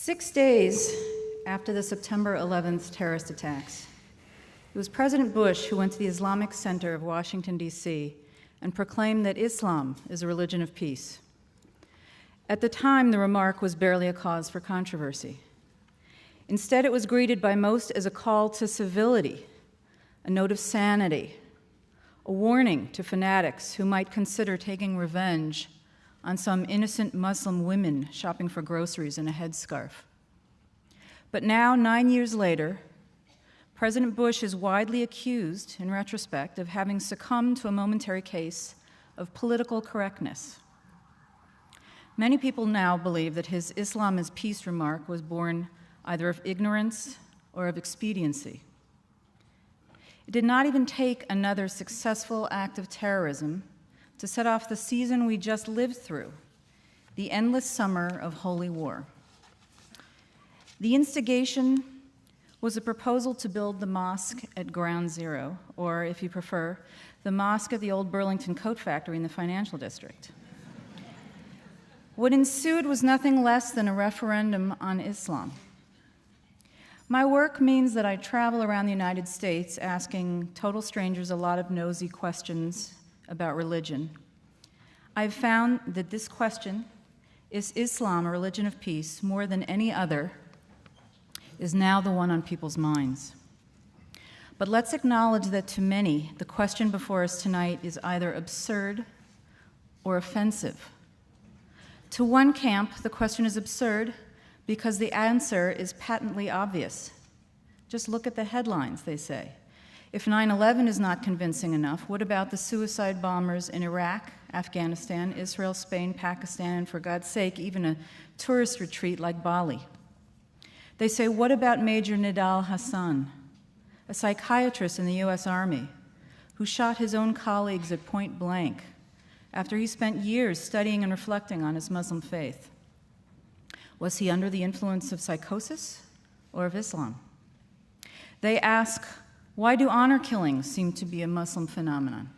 6 days after the September 11th terrorist attacks, it was President Bush who went to the Islamic Center of Washington, D.C., and proclaimed that Islam is a religion of peace. At the time, the remark was barely a cause for controversy. Instead, it was greeted by most as a call to civility, a note of sanity, a warning to fanatics who might consider taking revenge on some innocent Muslim women shopping for groceries in a headscarf. But now, 9 years later, President Bush is widely accused, in retrospect, of having succumbed to a momentary case of political correctness. Many people now believe that his Islam is peace remark was born either of ignorance or of expediency. It did not even take another successful act of terrorism to set off the season we just lived through, the endless summer of holy war. The instigation was a proposal to build the mosque at Ground Zero, or, if you prefer, the mosque at the old Burlington Coat Factory in the financial district. What ensued was nothing less than a referendum on Islam. My work means that I travel around the United States asking total strangers a lot of nosy questions about religion. I've found that this question, is Islam a religion of peace, more than any other, is now the one on people's minds. But let's acknowledge that to many, the question before us tonight is either absurd or offensive. To one camp, the question is absurd because the answer is patently obvious. Just look at the headlines, they say. If 9/11 is not convincing enough, what about the suicide bombers in Iraq, Afghanistan, Israel, Spain, Pakistan, and for God's sake, even a tourist retreat like Bali? They say, what about Major Nidal Hassan, a psychiatrist in the US Army who shot his own colleagues at point blank after he spent years studying and reflecting on his Muslim faith? Was he under the influence of psychosis or of Islam? They ask, why do honor killings seem to be a Muslim phenomenon?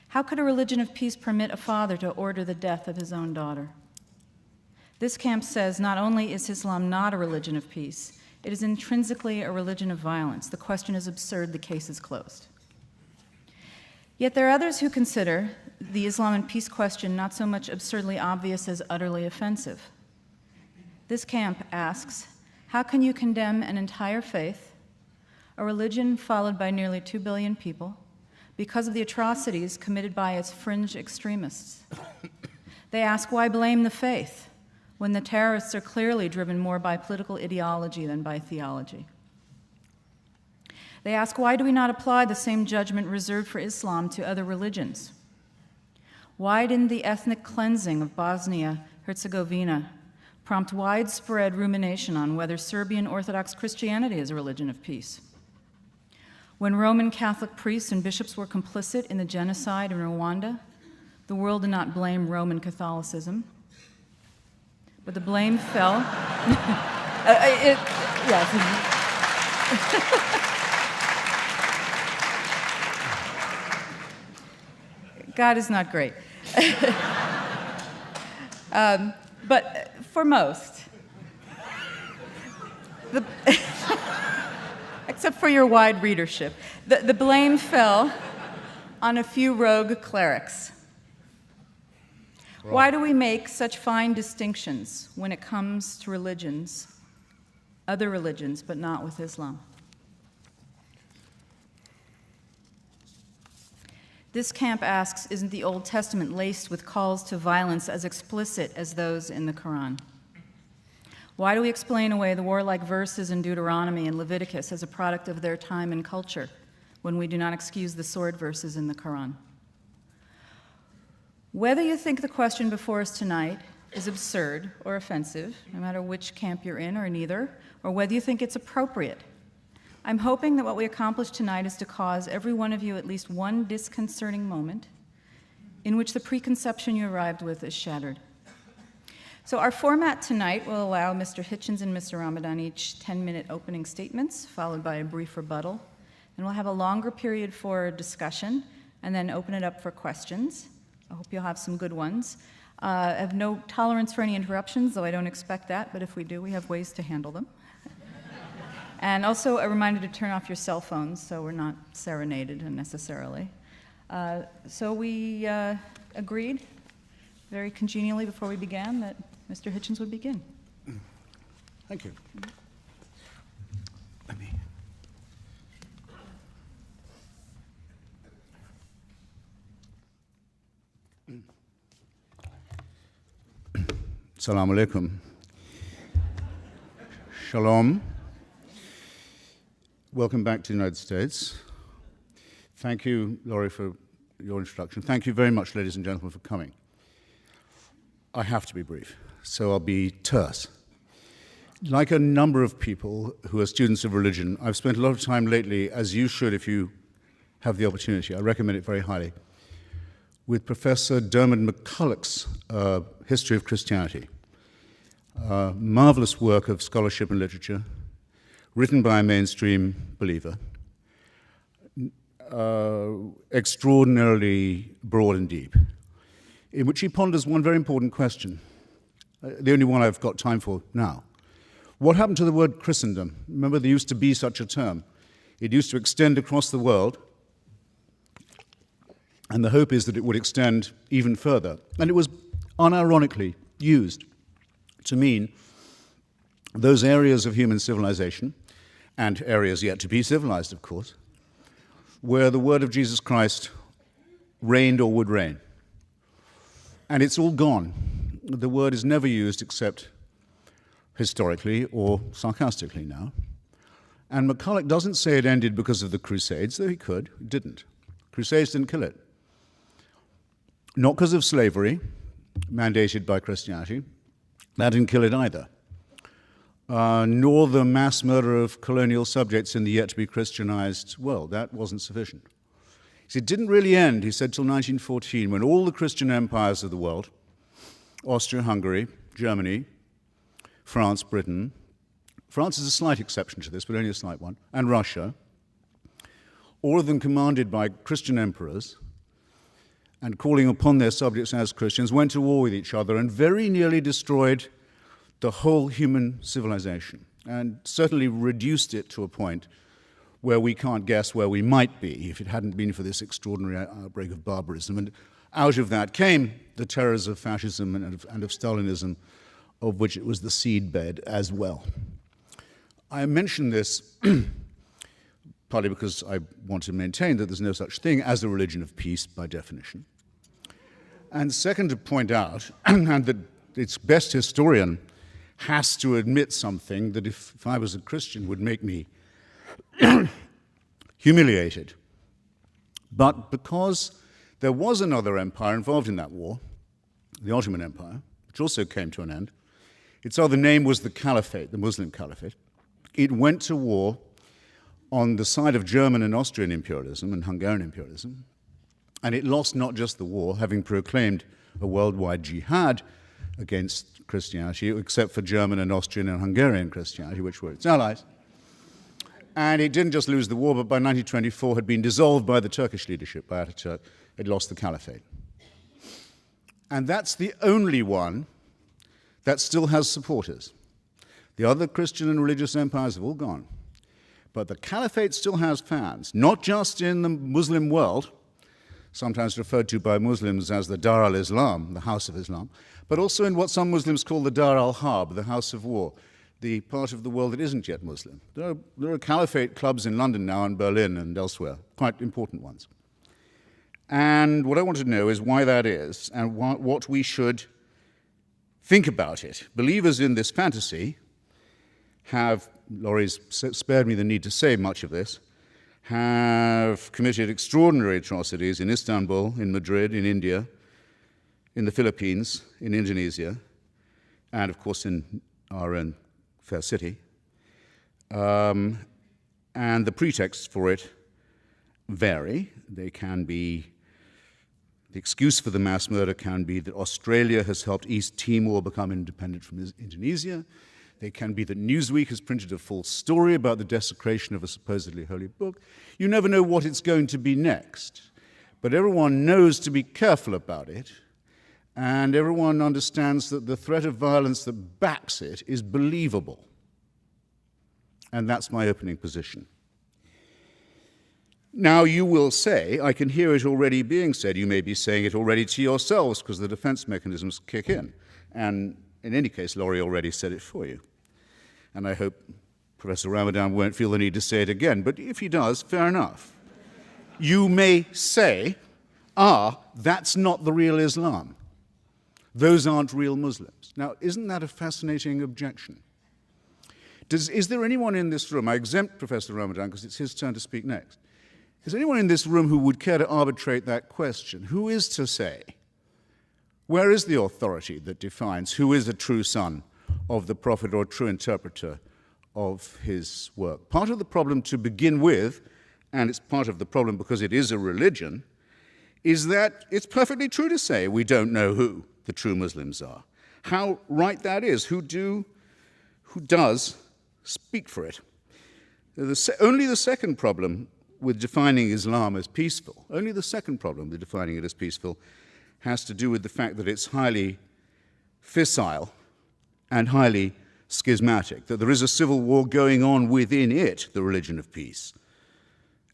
How could a religion of peace permit a father to order the death of his own daughter? This camp says not only is Islam not a religion of peace, it is intrinsically a religion of violence. The question is absurd, the case is closed. Yet there are others who consider the Islam and peace question not so much absurdly obvious as utterly offensive. This camp asks, how can you condemn an entire faith, a religion followed by nearly 2 billion people, because of the atrocities committed by its fringe extremists? They ask, why blame the faith when the terrorists are clearly driven more by political ideology than by theology? They ask, why do we not apply the same judgment reserved for Islam to other religions? Why didn't the ethnic cleansing of Bosnia-Herzegovina prompt widespread rumination on whether Serbian Orthodox Christianity is a religion of peace? When Roman Catholic priests and bishops were complicit in the genocide in Rwanda, the world did not blame Roman Catholicism, but the blame fell. God is not great. But for most, except for your wide readership, the blame fell on a few rogue clerics. Why do we make such fine distinctions when it comes to religions, other religions, but not with Islam? This camp asks, isn't the Old Testament laced with calls to violence as explicit as those in the Quran? Why do we explain away the warlike verses in Deuteronomy and Leviticus as a product of their time and culture when we do not excuse the sword verses in the Quran? Whether you think the question before us tonight is absurd or offensive, no matter which camp you're in or neither, or whether you think it's appropriate, I'm hoping that what we accomplish tonight is to cause every one of you at least one disconcerting moment in which the preconception you arrived with is shattered. So our format tonight will allow Mr. Hitchens and Mr. Ramadan each 10-minute opening statements, followed by a brief rebuttal. And we'll have a longer period for discussion, and then open it up for questions. I hope you'll have some good ones. I have no tolerance for any interruptions, though I don't expect that, but if we do, we have ways to handle them. And also a reminder to turn off your cell phones so we're not serenaded unnecessarily. So we agreed very congenially before we began that Mr. Hitchens would begin. Thank you. Let me. Assalamu alaikum. Shalom. Welcome back to the United States. Thank you, Laurie, for your introduction. Thank you very much, ladies and gentlemen, for coming. I have to be brief, so I'll be terse. Like a number of people who are students of religion, I've spent a lot of time lately, as you should if you have the opportunity, I recommend it very highly, with Professor Dermot McCulloch's History of Christianity. Marvelous work of scholarship and literature, written by a mainstream believer, extraordinarily broad and deep, in which he ponders one very important question, the only one I've got time for now. What happened to the word Christendom? Remember, there used to be such a term. It used to extend across the world, and the hope is that it would extend even further. And it was unironically used to mean those areas of human civilization, and areas yet to be civilized, of course, where the word of Jesus Christ reigned or would reign. And it's all gone. The word is never used except historically or sarcastically now. And McCulloch doesn't say it ended because of the Crusades, though he could. It didn't. Crusades didn't kill it. Not because of slavery, mandated by Christianity. That didn't kill it either. Nor the mass murder of colonial subjects in the yet-to-be Christianized world. That wasn't sufficient. It didn't really end, he said, till 1914, when all the Christian empires of the world, Austria-Hungary, Germany, France, Britain, France is a slight exception to this, but only a slight one, and Russia, all of them commanded by Christian emperors, and calling upon their subjects as Christians, went to war with each other and very nearly destroyed the whole human civilization, and certainly reduced it to a point where we can't guess where we might be if it hadn't been for this extraordinary outbreak of barbarism. And out of that came the terrors of fascism and of Stalinism, of which it was the seedbed as well. I mention this partly because I want to maintain that there's no such thing as a religion of peace by definition. And second, to point out, and that its best historian has to admit something that if I was a Christian would make me humiliated. But because there was another empire involved in that war, the Ottoman Empire, which also came to an end, its other name was the Caliphate, the Muslim Caliphate. It went to war on the side of German and Austrian imperialism and Hungarian imperialism, and it lost not just the war, having proclaimed a worldwide jihad against Christianity, except for German and Austrian and Hungarian Christianity, which were its allies. And it didn't just lose the war, but by 1924 had been dissolved by the Turkish leadership, by Ataturk. It lost the Caliphate. And that's the only one that still has supporters. The other Christian and religious empires have all gone. But the Caliphate still has fans, not just in the Muslim world, sometimes referred to by Muslims as the Dar al-Islam, the House of Islam, but also in what some Muslims call the Dar al-Harb, the House of War, the part of the world that isn't yet Muslim. There are Caliphate clubs in London now and Berlin and elsewhere, quite important ones. And what I want to know is why that is and what we should think about it. Believers in this fantasy have, Laurie's spared me the need to say much of this, have committed extraordinary atrocities in Istanbul, in Madrid, in India, in the Philippines, in Indonesia, and of course in our own fair city. And the pretexts for it vary. They can be, the excuse for the mass murder can be that Australia has helped East Timor become independent from Indonesia. They can be that Newsweek has printed a false story about the desecration of a supposedly holy book. You never know what it's going to be next. But everyone knows to be careful about it, and everyone understands that the threat of violence that backs it is believable. And that's my opening position. Now, you will say, I can hear it already being said, you may be saying it already to yourselves because the defense mechanisms kick in. And in any case, Laurie already said it for you. And I hope Professor Ramadan won't feel the need to say it again, but if he does, fair enough. You may say, that's not the real Islam. Those aren't real Muslims. Now, isn't that a fascinating objection? Is there anyone in this room, I exempt Professor Ramadan because it's his turn to speak next, is there anyone in this room who would care to arbitrate that question? Who is to say, where is the authority that defines who is a true son of the Prophet or true interpreter of his work? Part of the problem to begin with, and it's part of the problem because it is a religion, is that it's perfectly true to say we don't know who the true Muslims are. How right that is, who does speak for it. Only the second problem with defining Islam as peaceful, only the second problem with defining it as peaceful has to do with the fact that it's highly fissile and highly schismatic, that there is a civil war going on within it, the religion of peace.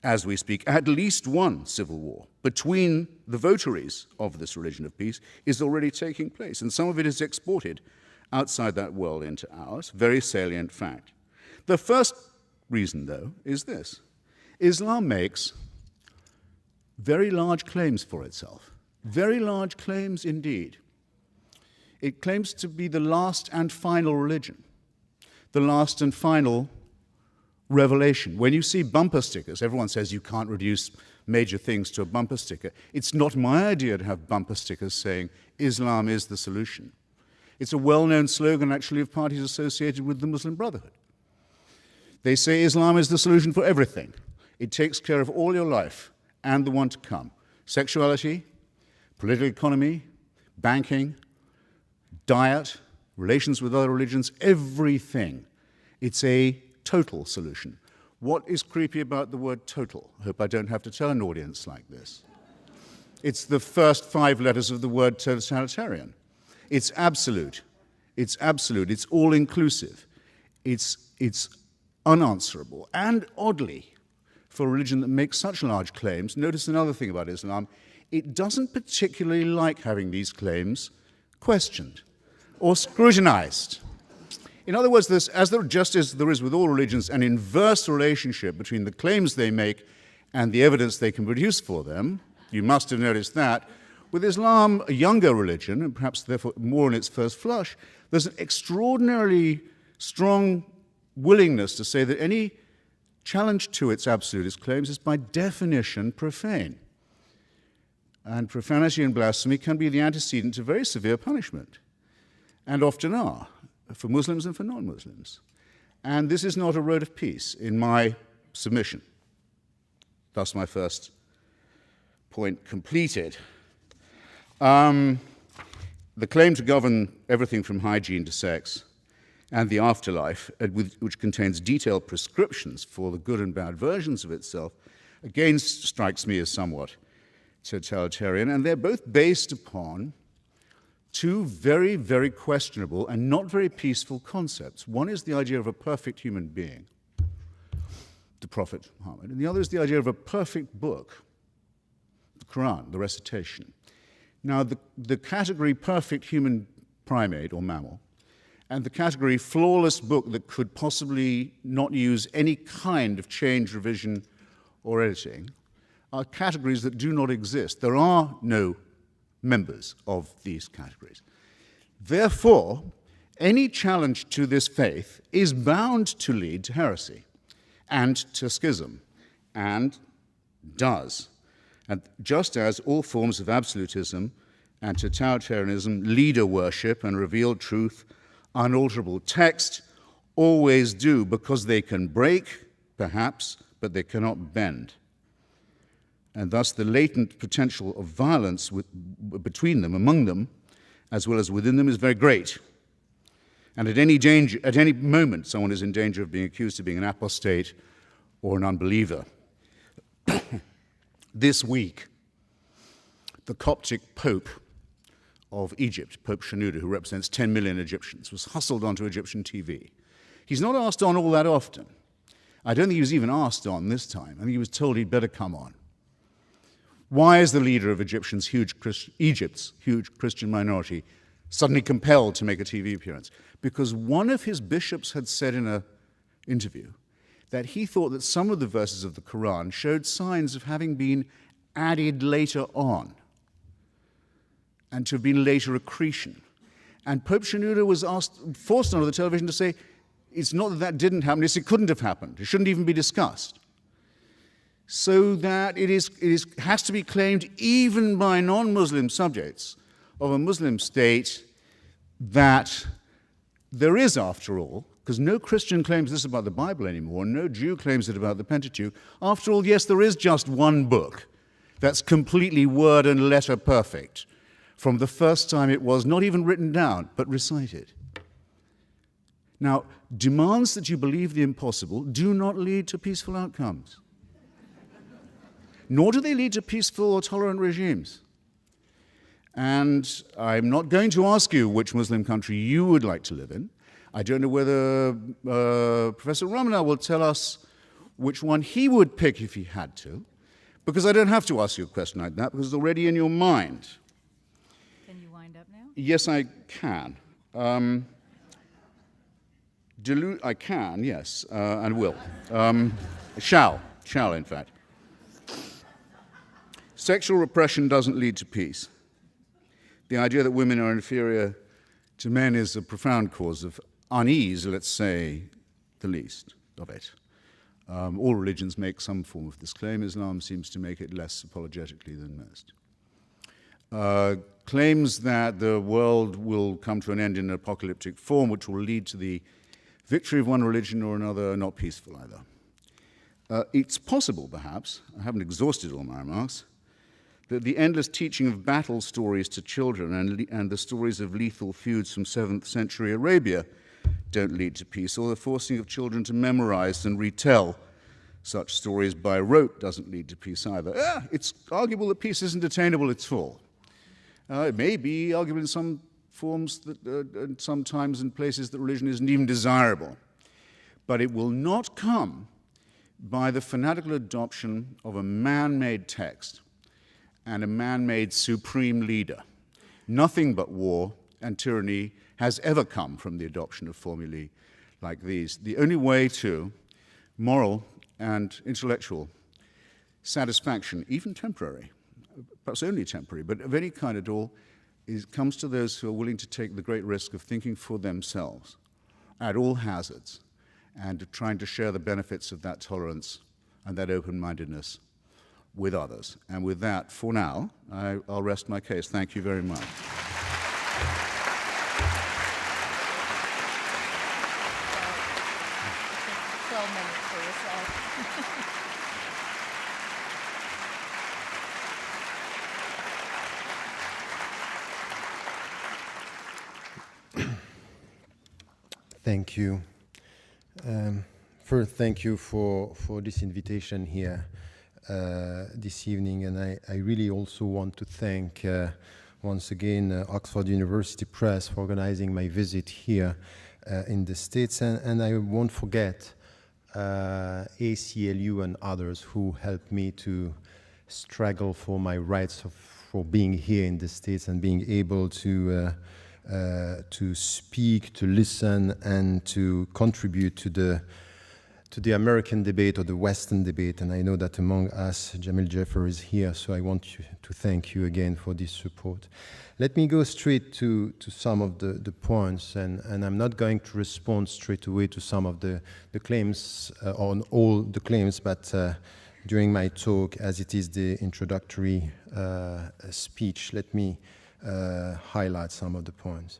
As we speak, at least one civil war between the votaries of this religion of peace is already taking place, and some of it is exported outside that world into ours, very salient fact. The first reason, though, is this. Islam makes very large claims for itself, very large claims indeed. It claims to be the last and final religion, the last and final revelation. When you see bumper stickers, everyone says you can't reduce major things to a bumper sticker. It's not my idea to have bumper stickers saying Islam is the solution. It's a well-known slogan, actually, of parties associated with the Muslim Brotherhood. They say Islam is the solution for everything. It takes care of all your life and the one to come. Sexuality, political economy, banking, diet, relations with other religions, everything. It's a total solution. What is creepy about the word total? I hope I don't have to tell an audience like this. It's the first 5 letters of the word totalitarian. It's absolute. It's absolute. It's all-inclusive. It's unanswerable. And oddly, for a religion that makes such large claims, notice another thing about Islam, it doesn't particularly like having these claims questioned or scrutinized. In other words, just as there is with all religions an inverse relationship between the claims they make and the evidence they can produce for them, you must have noticed that, with Islam, a younger religion, and perhaps therefore more in its first flush, there's an extraordinarily strong willingness to say that any challenge to its absolutist claims is by definition profane. And profanity and blasphemy can be the antecedent to very severe punishment, and often are, for Muslims and for non-Muslims. And this is not a road of peace in my submission. Thus my first point completed. The claim to govern everything from hygiene to sex and the afterlife, which contains detailed prescriptions for the good and bad versions of itself, again strikes me as somewhat totalitarian, and they're both based upon 2 very, very questionable and not very peaceful concepts. One is the idea of a perfect human being, the Prophet Muhammad, and the other is the idea of a perfect book, the Quran, the recitation. Now, the category perfect human primate or mammal and the category flawless book that could possibly not use any kind of change, revision, or editing are categories that do not exist. There are no members of these categories. Therefore, any challenge to this faith is bound to lead to heresy and to schism, and does. And just as all forms of absolutism and totalitarianism, leader worship and revealed truth, unalterable text, always do, because they can break, perhaps, but they cannot bend. And thus the latent potential of violence between them, among them, as well as within them, is very great. And at any moment, someone is in danger of being accused of being an apostate or an unbeliever. This week, the Coptic Pope of Egypt, Pope Shenouda, who represents 10 million Egyptians, was hustled onto Egyptian TV. He's not asked on all that often. I don't think he was even asked on this time. I think he was told he'd better come on. Why is the leader of Egypt's huge Christian minority suddenly compelled to make a TV appearance? Because one of his bishops had said in an interview that he thought that some of the verses of the Quran showed signs of having been added later on and to have been later accretion. And Pope Shenouda was forced onto the television to say, it's not that that didn't happen, it's it couldn't have happened. It shouldn't even be discussed. So that it has to be claimed even by non-Muslim subjects of a Muslim state that there is, after all, because no Christian claims this about the Bible anymore, no Jew claims it about the Pentateuch. After all, yes, there is just one book that's completely word and letter perfect from the first time it was not even written down, but recited. Now, demands that you believe the impossible do not lead to peaceful outcomes. Nor do they lead to peaceful or tolerant regimes. And I'm not going to ask you which Muslim country you would like to live in. I don't know whether Professor Ramadan will tell us which one he would pick if he had to, because I don't have to ask you a question like that, because it's already in your mind. Can you wind up now? Yes, I can. I can, yes, and will. Shall, in fact. Sexual repression doesn't lead to peace. The idea that women are inferior to men is a profound cause of unease, let's say the least of it. All religions make some form of this claim. Islam seems to make it less apologetically than most. Claims that the world will come to an end in an apocalyptic form, which will lead to the victory of one religion or another, are not peaceful either. It's possible, perhaps, I haven't exhausted all my remarks, that the endless teaching of battle stories to children and the stories of lethal feuds from 7th century Arabia don't lead to peace, or the forcing of children to memorize and retell such stories by rote doesn't lead to peace either. It's arguable that peace isn't attainable at all. It may be arguable in some forms, and sometimes in places that religion isn't even desirable. But it will not come by the fanatical adoption of a man-made text and a man-made supreme leader. Nothing but war and tyranny has ever come from the adoption of formulae like these. The only way to moral and intellectual satisfaction, even temporary, perhaps only temporary, but of any kind at all, comes to those who are willing to take the great risk of thinking for themselves at all hazards and trying to share the benefits of that tolerance and that open-mindedness with others. And with that, for now, I'll rest my case. Thank you very much. Thank you. First, thank you for this invitation here this evening, and I really also want to thank once again Oxford University Press for organizing my visit here in the States, and I won't forget ACLU and others who helped me to struggle for my rights for being here in the States and being able to speak, to listen, and to contribute to the American debate or the Western debate. And I know that among us, Jamil Jaffer is here, so I want to thank you again for this support. Let me go straight to some of the points, and I'm not going to respond straight away to some of the claims, on all the claims, but during my talk, as it is the introductory speech, let me highlight some of the points.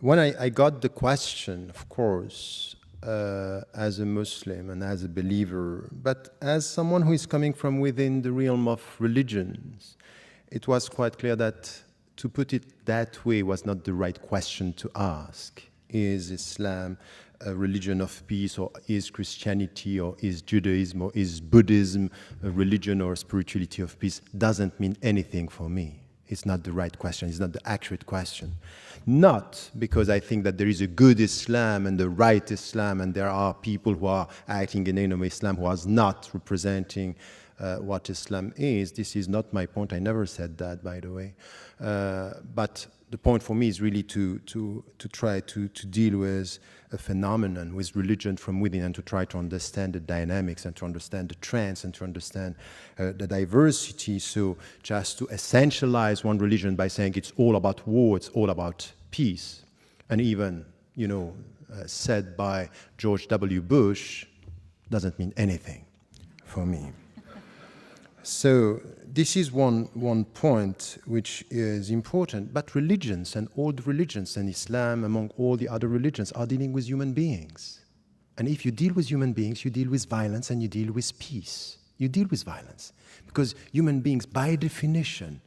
When I got the question, of course, as a Muslim and as a believer, but as someone who is coming from within the realm of religions, it was quite clear that to put it that way was not the right question to ask. Is Islam a religion of peace, or is Christianity, or is Judaism, or is Buddhism a religion or a spirituality of peace, doesn't mean anything for me. It's not the right question. It's not the accurate question. Not because I think that there is a good Islam and a right Islam, and there are people who are acting in the name of Islam who are not representing what Islam is. This is not my point. I never said that, by the way. But the point for me is really to try to deal with a phenomenon, with religion from within, and to try to understand the dynamics and to understand the trends and to understand the diversity. So just to essentialize one religion by saying it's all about war, it's all about peace, and even, said by George W. Bush, doesn't mean anything for me. So this is one point which is important. But religions, and all the religions, and Islam among all the other religions, are dealing with human beings. And if you deal with human beings, you deal with violence and you deal with peace. You deal with violence. Because human beings, by definition,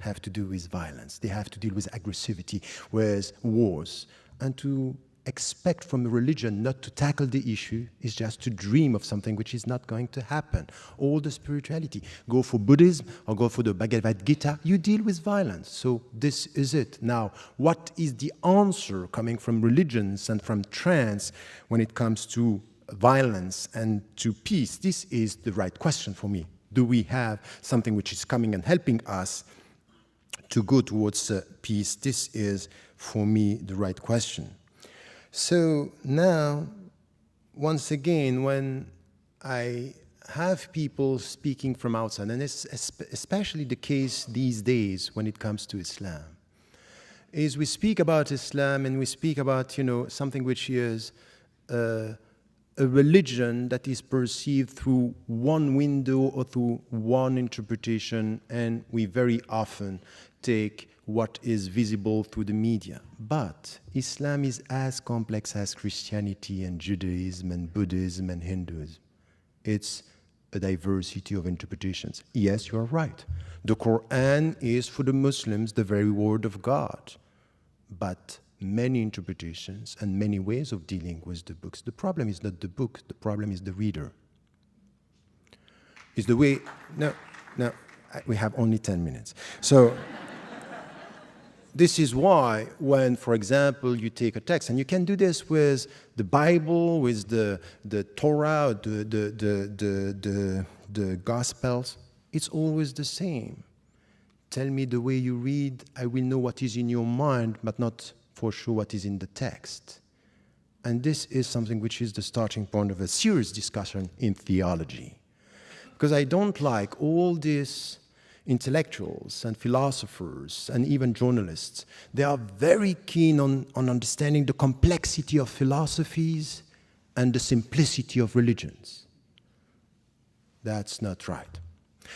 have to do with violence. They have to deal with aggressivity, with wars. And to expect from a religion not to tackle the issue is just to dream of something which is not going to happen. All the spirituality, go for Buddhism or go for the Bhagavad Gita, you deal with violence. So this is it. Now, what is the answer coming from religions and from trends when it comes to violence and to peace? This is the right question for me. Do we have something which is coming and helping us to go towards peace? This is, for me, the right question. So now, once again, when I have people speaking from outside, and it's especially the case these days when it comes to Islam, is we speak about Islam and we speak about, something which is a religion that is perceived through one window or through one interpretation, and we very often take what is visible through the media. But Islam is as complex as Christianity and Judaism and Buddhism and Hinduism. It's a diversity of interpretations. Yes, you are right. The Quran is for the Muslims the very word of God. But many interpretations and many ways of dealing with the books. The problem is not the book, the problem is the reader. Is the way, no, we have only 10 minutes. So, this is why when, for example, you take a text, and you can do this with the Bible, with the Torah, the Gospels, it's always the same. Tell me the way you read, I will know what is in your mind, but not for sure what is in the text. And this is something which is the starting point of a serious discussion in theology. Because I don't like all these intellectuals and philosophers and even journalists. They are very keen on understanding the complexity of philosophies and the simplicity of religions. That's not right.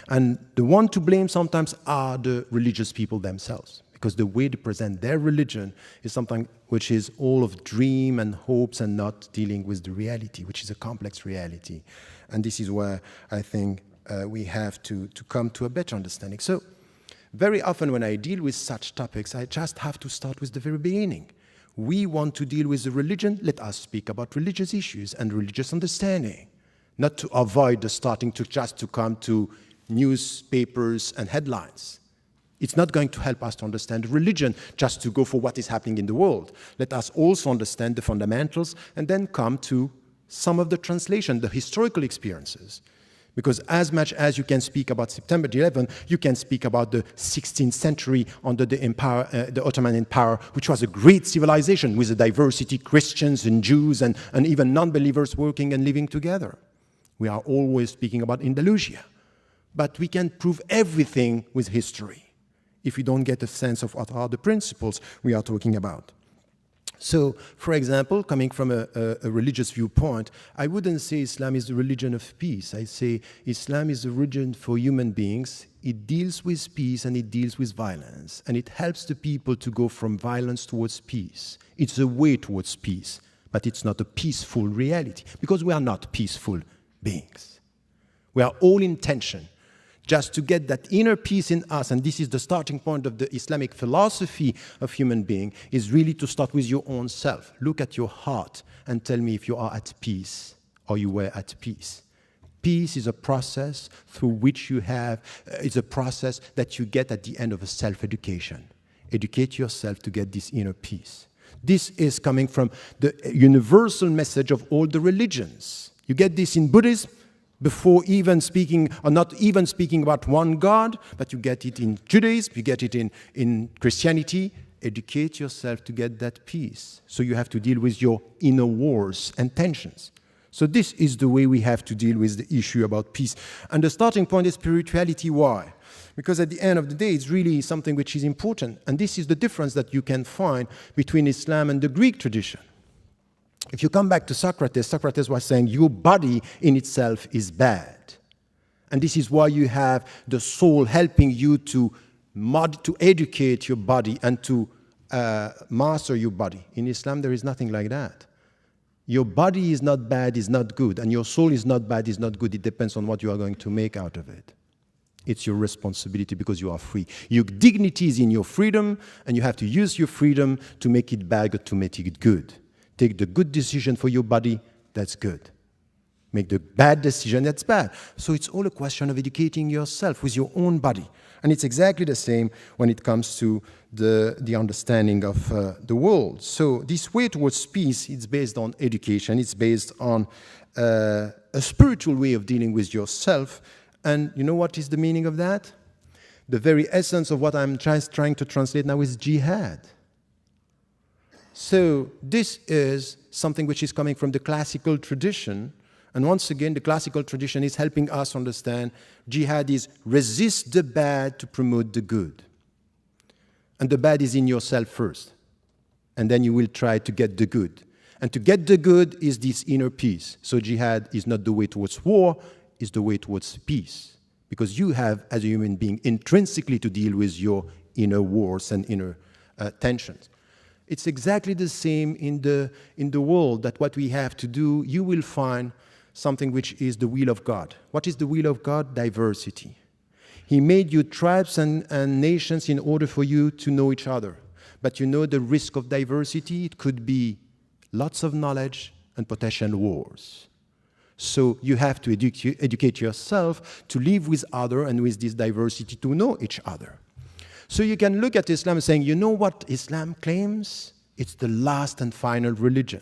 And the one to blame sometimes are the religious people themselves, because the way they present their religion is something which is all of dream and hopes and not dealing with the reality, which is a complex reality. And this is where I think we have to come to a better understanding. So very often when I deal with such topics, I just have to start with the very beginning. We want to deal with the religion, let us speak about religious issues and religious understanding, not to avoid the starting to just to come to newspapers and headlines. It's not going to help us to understand religion just to go for what is happening in the world. Let us also understand the fundamentals and then come to some of the translation, the historical experiences. Because as much as you can speak about September 11, you can speak about the 16th century under the empire, the Ottoman Empire, which was a great civilization with a diversity, Christians and Jews and even non-believers working and living together. We are always speaking about Andalusia. But we can prove everything with history if we don't get a sense of what are the principles we are talking about. So, for example, coming from a religious viewpoint, I wouldn't say Islam is the religion of peace. I say Islam is a religion for human beings. It deals with peace and it deals with violence. And it helps the people to go from violence towards peace. It's a way towards peace, but it's not a peaceful reality, because we are not peaceful beings. We are all in tension. just to get that inner peace in us, and this is the starting point of the Islamic philosophy of human being, is really to start with your own self. Look at your heart and tell me if you are at peace or you were at peace. Peace is a process through which you have, it's a process that you get at the end of a self-education. Educate yourself to get this inner peace. This is coming from the universal message of all the religions. You get this in Buddhism, before even speaking, or not even speaking about one God, but you get it in Judaism, you get it in Christianity. Educate yourself to get that peace. So you have to deal with your inner wars and tensions. So this is the way we have to deal with the issue about peace. And the starting point is spirituality. Why? Because at the end of the day, it's really something which is important. And this is the difference that you can find between Islam and the Greek tradition. If you come back to Socrates, Socrates was saying your body in itself is bad. And this is why you have the soul helping you to educate your body and to master your body. In Islam, there is nothing like that. Your body is not bad, is not good, and your soul is not bad, is not good. It depends on what you are going to make out of it. It's your responsibility because you are free. Your dignity is in your freedom, and you have to use your freedom to make it bad or to make it good. Take the good decision for your body, that's good. Make the bad decision, that's bad. So it's all a question of educating yourself with your own body. And it's exactly the same when it comes to the understanding of the world. So this way towards peace, it's based on education. It's based on a spiritual way of dealing with yourself. And you know what is the meaning of that? The very essence of what I'm trying to translate now is jihad. So this is something which is coming from the classical tradition. And once again, the classical tradition is helping us understand jihad is resist the bad to promote the good. And the bad is in yourself first. And then you will try to get the good. And to get the good is this inner peace. So jihad is not the way towards war, it's the way towards peace. Because you have, as a human being, intrinsically to deal with your inner wars and inner tensions. It's exactly the same in the world, that what we have to do, you will find something which is the will of God. What is the will of God? Diversity. He made you tribes and nations in order for you to know each other. But you know the risk of diversity? It could be lots of knowledge and potential wars. So you have to educate yourself to live with others and with this diversity to know each other. So you can look at Islam saying, you know what Islam claims? It's the last and final religion.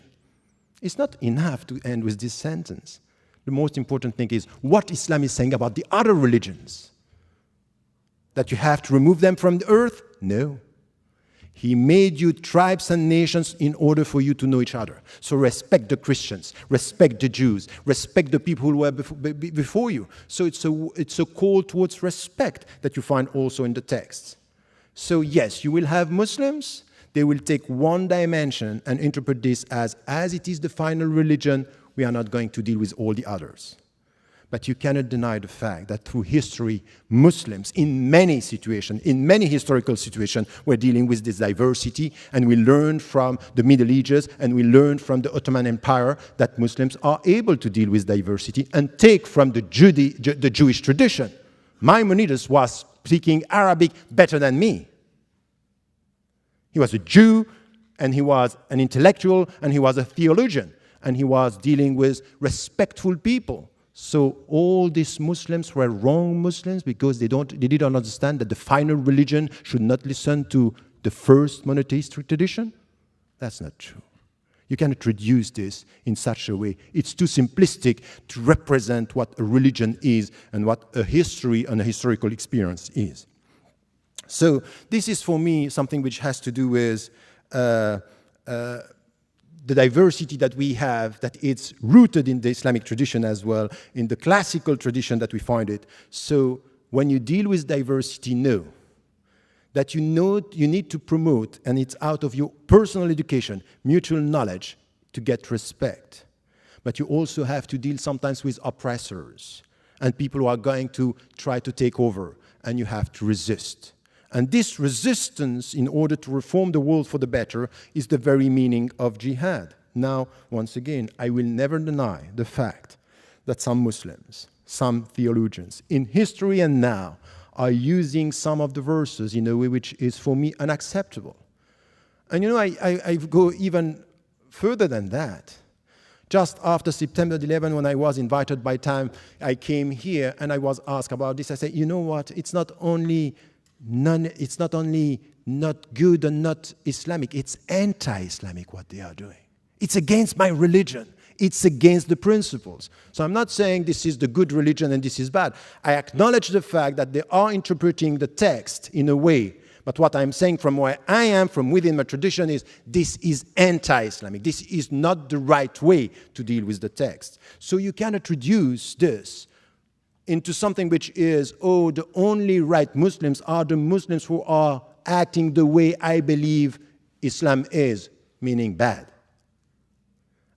It's not enough to end with this sentence. The most important thing is what Islam is saying about the other religions. That you have to remove them from the earth? No. He made you tribes and nations in order for you to know each other. So respect the Christians, respect the Jews, respect the people who were before you. So it's a call towards respect that you find also in the texts. So yes, you will have Muslims. They will take one dimension and interpret this as it is the final religion, we are not going to deal with all the others. But you cannot deny the fact that through history, Muslims, in many situations, in many historical situations, were dealing with this diversity, and we learned from the Middle Ages, and we learned from the Ottoman Empire that Muslims are able to deal with diversity and take from the Jewish tradition. Maimonides was speaking Arabic better than me. He was a Jew, and he was an intellectual, and he was a theologian, and he was dealing with respectful people. So all these Muslims were wrong Muslims because they didn't understand that the final religion should not listen to the first monotheistic tradition? That's not true. You cannot reduce this in such a way. It's too simplistic to represent what a religion is and what a history and a historical experience is. So this is for me something which has to do with the diversity that we have, that it's rooted in the Islamic tradition as well, in the classical tradition that we find it. So when you deal with diversity, know that you need to promote, and it's out of your personal education, mutual knowledge to get respect. But you also have to deal sometimes with oppressors and people who are going to try to take over, and you have to resist. And this resistance, in order to reform the world for the better, is the very meaning of jihad. Now, once again, I will never deny the fact that some Muslims, some theologians, in history and now, are using some of the verses in a way which is for me unacceptable. And you know, I go even further than that. Just after September 11, when I was invited by Time, I came here and I was asked about this. I said, you know what? It's not only not good and not Islamic, it's anti-Islamic what they are doing. It's against my religion. It's against the principles. So I'm not saying this is the good religion and this is bad. I acknowledge the fact that they are interpreting the text in a way. But what I'm saying from where I am, from within my tradition, is this is anti-Islamic. This is not the right way to deal with the text. So you cannot reduce this into something which is, oh, the only right Muslims are the Muslims who are acting the way I believe Islam is, meaning bad.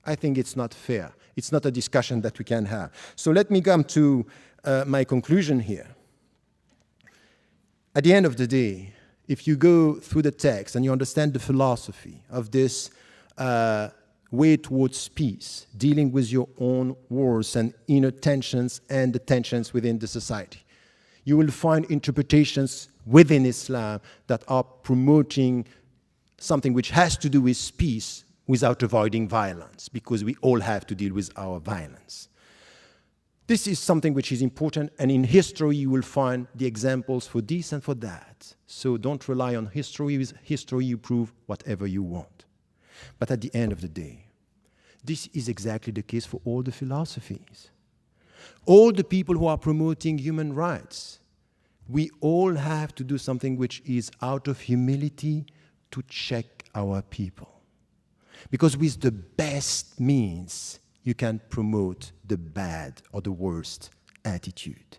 I think it's not fair. It's not a discussion that we can have. So let me come to my conclusion here. At the end of the day, if you go through the text and you understand the philosophy of this way towards peace, dealing with your own wars and inner tensions and the tensions within the society, you will find interpretations within Islam that are promoting something which has to do with peace without avoiding violence, because we all have to deal with our violence. This is something which is important, and in history you will find the examples for this and for that. So don't rely on history. With history you prove whatever you want. But at the end of the day, this is exactly the case for all the philosophies. All the people who are promoting human rights, we all have to do something which is out of humility to check our people. Because with the best means, you can promote the bad or the worst attitude.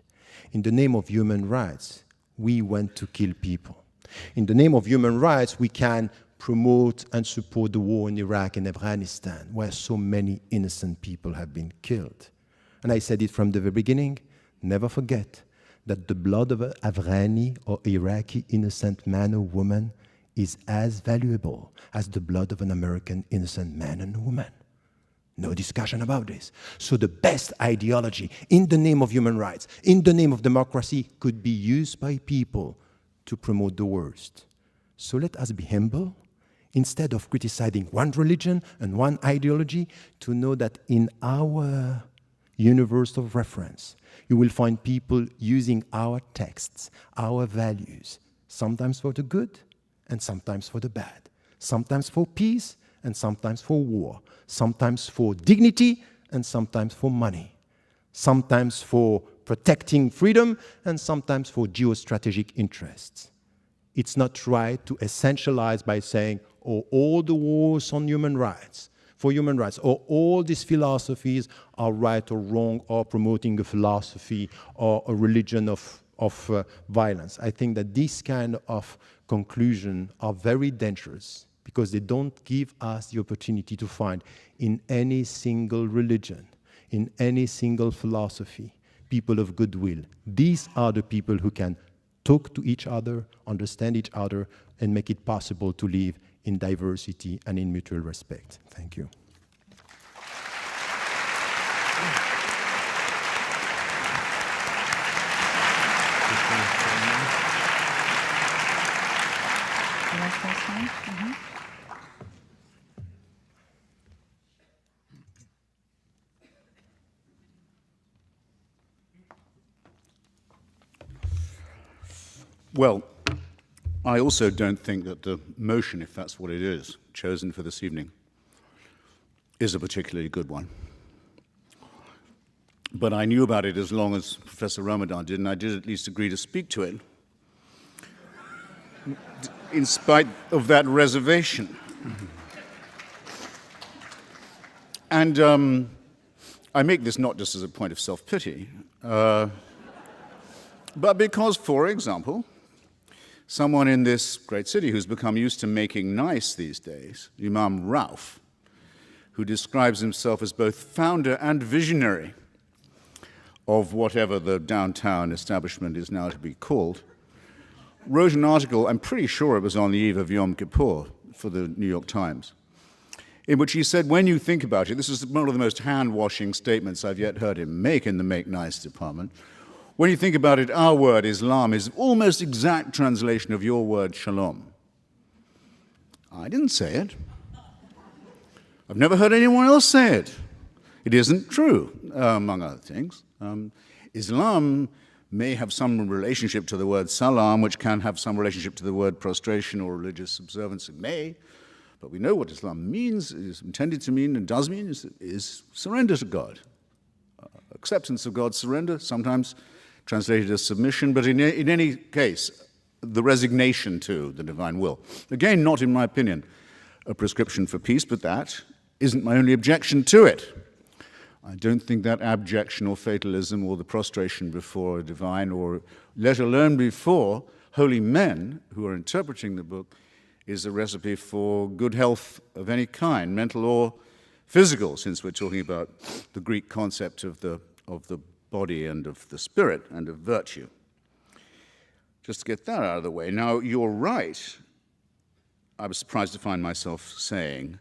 In the name of human rights, we want to kill people. In the name of human rights, we can promote and support the war in Iraq and Afghanistan, where so many innocent people have been killed. And I said it from the very beginning, never forget that the blood of an Afghani or Iraqi innocent man or woman is as valuable as the blood of an American innocent man and woman. No discussion about this. So the best ideology in the name of human rights, in the name of democracy, could be used by people to promote the worst. So let us be humble, instead of criticizing one religion and one ideology, to know that in our universe of reference, you will find people using our texts, our values, sometimes for the good, and sometimes for the bad, sometimes for peace and sometimes for war, sometimes for dignity and sometimes for money, sometimes for protecting freedom and sometimes for geostrategic interests. It's not right to essentialize by saying, oh, all the wars on human rights, for human rights, or all these philosophies are right or wrong, or promoting a philosophy or a religion of violence. I think that these kind of conclusions are very dangerous because they don't give us the opportunity to find in any single religion, in any single philosophy, people of goodwill. These are the people who can talk to each other, understand each other, and make it possible to live in diversity and in mutual respect. Thank you. Well, I also don't think that the motion, if that's what it is, chosen for this evening, is a particularly good one. But I knew about it as long as Professor Ramadan did, and I did at least agree to speak to it, in spite of that reservation. And I make this not just as a point of self-pity, but because, for example, someone in this great city who's become used to making nice these days, Imam Rauf, who describes himself as both founder and visionary of whatever the downtown establishment is now to be called, wrote an article, I'm pretty sure it was on the eve of Yom Kippur, for the New York Times, in which he said, when you think about it, this is one of the most hand-washing statements I've yet heard him make in the Make Nice department. When you think about it, our word, Islam, is almost exact translation of your word, shalom. I didn't say it. I've never heard anyone else say it. It isn't true, among other things. Islam may have some relationship to the word salam, which can have some relationship to the word prostration or religious observance. It may, but we know what Islam means, is intended to mean, and does mean, is surrender to God. Acceptance of God's surrender, sometimes translated as submission, but in any case, the resignation to the divine will. Again, not, in my opinion, a prescription for peace, but that isn't my only objection to it. I don't think that abjection or fatalism or the prostration before a divine, or let alone before holy men who are interpreting the book, is a recipe for good health of any kind, mental or physical, since we're talking about the Greek concept of the body and of the spirit and of virtue. Just to get that out of the way. Now, you're right. I was surprised to find myself saying,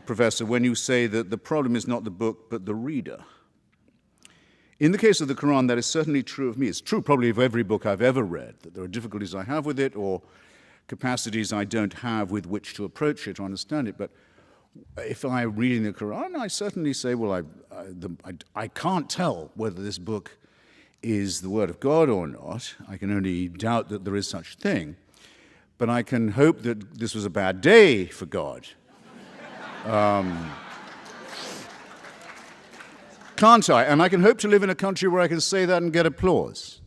Professor, when you say that the problem is not the book, but the reader. In the case of the Quran, that is certainly true of me. It's true probably of every book I've ever read, that there are difficulties I have with it or capacities I don't have with which to approach it or understand it. But if I'm reading the Quran, I certainly say, well, I can't tell whether this book is the Word of God or not. I can only doubt that there is such a thing. But I can hope that this was a bad day for God. Can't I? And I can hope to live in a country where I can say that and get applause.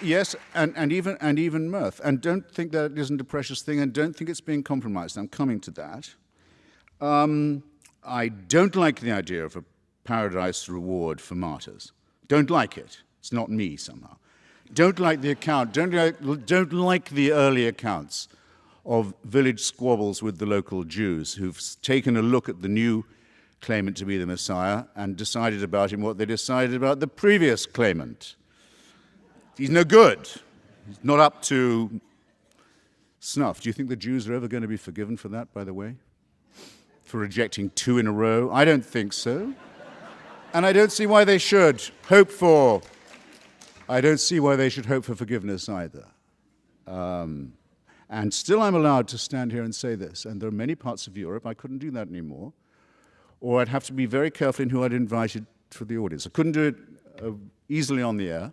Yes, and even mirth. And don't think that it isn't a precious thing, and don't think it's being compromised. I'm coming to that. I don't like the idea of a paradise reward for martyrs. Don't like it. It's not me somehow. Don't like the account. Don't like the early accounts of village squabbles with the local Jews who've taken a look at the new claimant to be the Messiah and decided about him what they decided about the previous claimant. He's no good. He's not up to snuff. Do you think the Jews are ever going to be forgiven for that, by the way? For rejecting 2 in a row? I don't think so. And I don't see why they should hope for forgiveness either. And still I'm allowed to stand here and say this, and there are many parts of Europe I couldn't do that anymore, or I'd have to be very careful in who I'd invited for the audience. I couldn't do it easily on the air,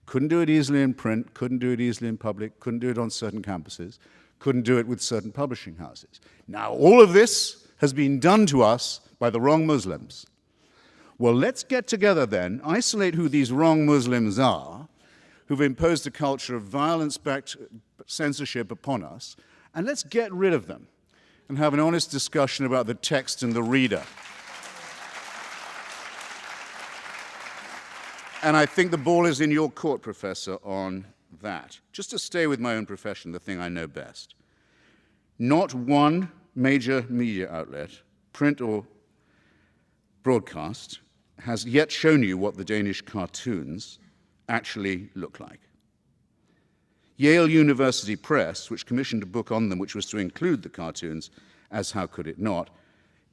couldn't do it easily in print, couldn't do it easily in public, couldn't do it on certain campuses, couldn't do it with certain publishing houses. Now, all of this has been done to us by the wrong Muslims. Well, let's get together then, isolate who these wrong Muslims are, who've imposed a culture of violence-backed censorship upon us, and let's get rid of them and have an honest discussion about the text and the reader. And I think the ball is in your court, Professor, on that. Just to stay with my own profession, the thing I know best. Not one major media outlet, print or broadcast, has yet shown you what the Danish cartoons actually look like. Yale University Press, which commissioned a book on them which was to include the cartoons, as how could it not,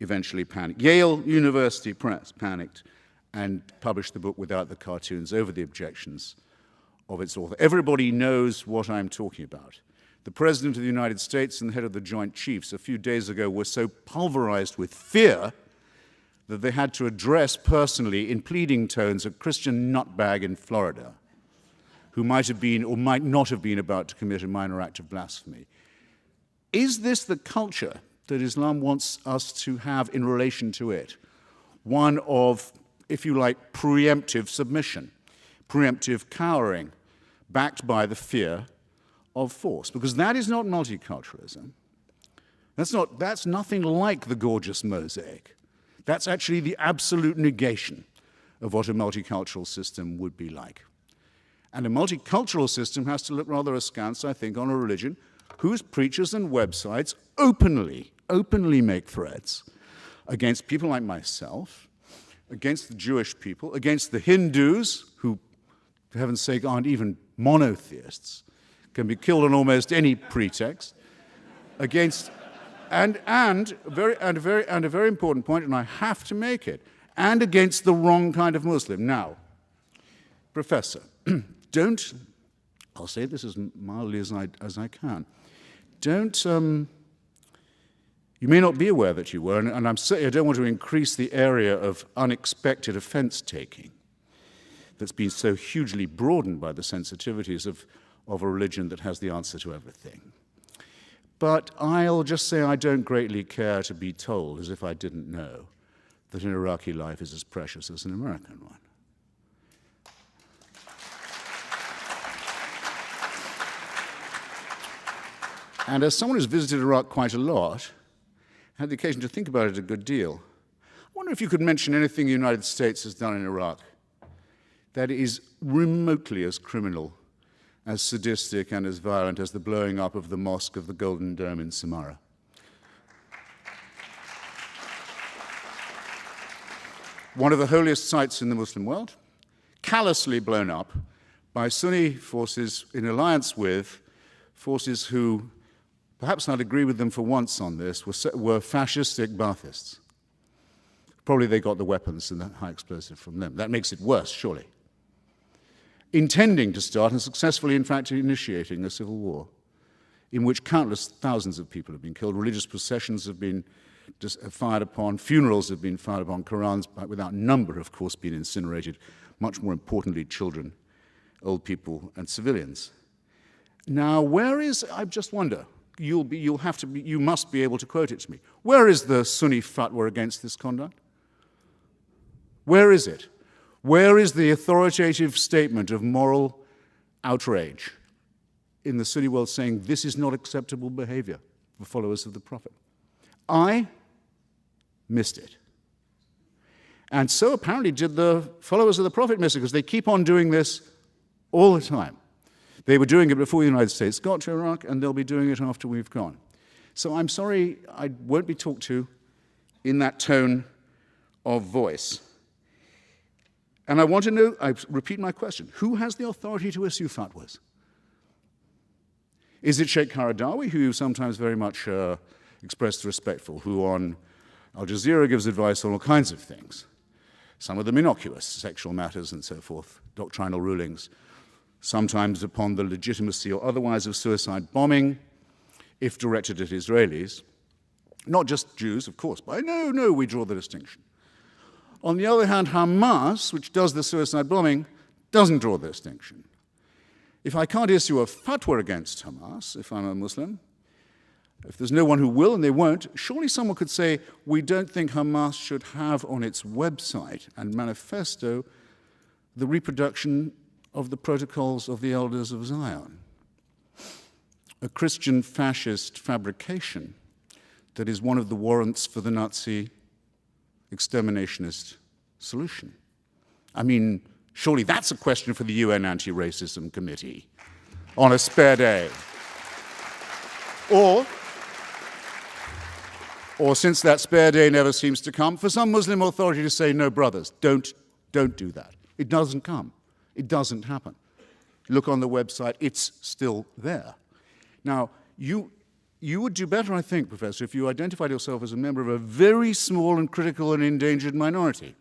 eventually panicked. Yale University Press panicked and published the book without the cartoons over the objections of its author. Everybody knows what I'm talking about. The President of the United States and the head of the Joint Chiefs a few days ago were so pulverized with fear that they had to address personally in pleading tones a Christian nutbag in Florida who might have been or might not have been about to commit a minor act of blasphemy. Is this the culture that Islam wants us to have in relation to it? One of, if you like, preemptive submission, preemptive cowering, backed by the fear of force? Because that is not multiculturalism. That's nothing like the gorgeous mosaic. That's actually the absolute negation of what a multicultural system would be like. And a multicultural system has to look rather askance, I think, on a religion whose preachers and websites openly make threats against people like myself, against the Jewish people, against the Hindus, who, for heaven's sake, aren't even monotheists, can be killed on almost any pretext, against, and a very important point, and I have to make it, and against the wrong kind of Muslim. Now, Professor, don't, I'll say this as mildly as I can, don't, you may not be aware that you were, and I'm certainly, I don't want to increase the area of unexpected offense-taking that's been so hugely broadened by the sensitivities of a religion that has the answer to everything. But I'll just say I don't greatly care to be told, as if I didn't know, that an Iraqi life is as precious as an American one. And as someone who's visited Iraq quite a lot, I had the occasion to think about it a good deal. I wonder if you could mention anything the United States has done in Iraq that is remotely as criminal, as sadistic, and as violent as the blowing up of the Mosque of the Golden Dome in Samarra. One of the holiest sites in the Muslim world, callously blown up by Sunni forces in alliance with forces who, perhaps I'd agree with them for once on this, were fascistic Baathists. Probably they got the weapons and the high explosive from them. That makes it worse, surely. Intending to start and successfully, in fact, initiating a civil war in which countless thousands of people have been killed, religious processions have been fired upon, funerals have been fired upon, Qurans, without number, of course, been incinerated, much more importantly, children, old people, and civilians. Now, where is, I just wonder, you must be able to quote it to me. Where is the Sunni fatwa against this conduct? Where is it? Where is the authoritative statement of moral outrage in the Sunni world saying this is not acceptable behavior for followers of the Prophet? I missed it. And so apparently did the followers of the Prophet miss it, because they keep on doing this all the time. They were doing it before the United States got to Iraq, and they'll be doing it after we've gone. So I'm sorry I won't be talked to in that tone of voice. And I want to know, I repeat my question, who has the authority to issue fatwas? Is it Sheikh Qaradawi, who you sometimes very much expressed respect for, who on Al Jazeera gives advice on all kinds of things, some of them innocuous, sexual matters and so forth, doctrinal rulings, sometimes upon the legitimacy or otherwise of suicide bombing, if directed at Israelis, not just Jews, of course, but no, we draw the distinction. On the other hand, Hamas, which does the suicide bombing, doesn't draw the distinction. If I can't issue a fatwa against Hamas, if I'm a Muslim, if there's no one who will and they won't, surely someone could say, we don't think Hamas should have on its website and manifesto the reproduction of the protocols of the elders of Zion, a Christian fascist fabrication that is one of the warrants for the Nazi exterminationist solution. I mean, surely that's a question for the UN Anti-Racism Committee on a spare day. Or since that spare day never seems to come, for some Muslim authority to say, no, brothers, don't do that. It doesn't come. It doesn't happen. Look on the website, it's still there. Now, you would do better, I think, Professor, if you identified yourself as a member of a very small and critical and endangered minority.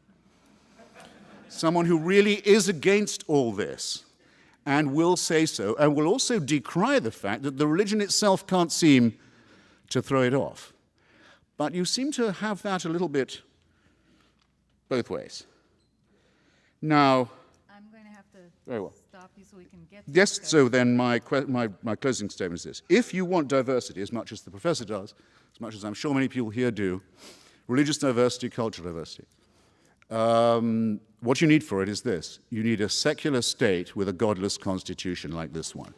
Someone who really is against all this and will say so, and will also decry the fact that the religion itself can't seem to throw it off. But you seem to have that a little bit both ways. Now, I'm going to have to very well. stop you so we can get to Yes, the so then my closing statement is this. If you want diversity, as much as the professor does, as much as I'm sure many people here do, religious diversity, cultural diversity, what you need for it is this. You need a secular state with a godless constitution like this one.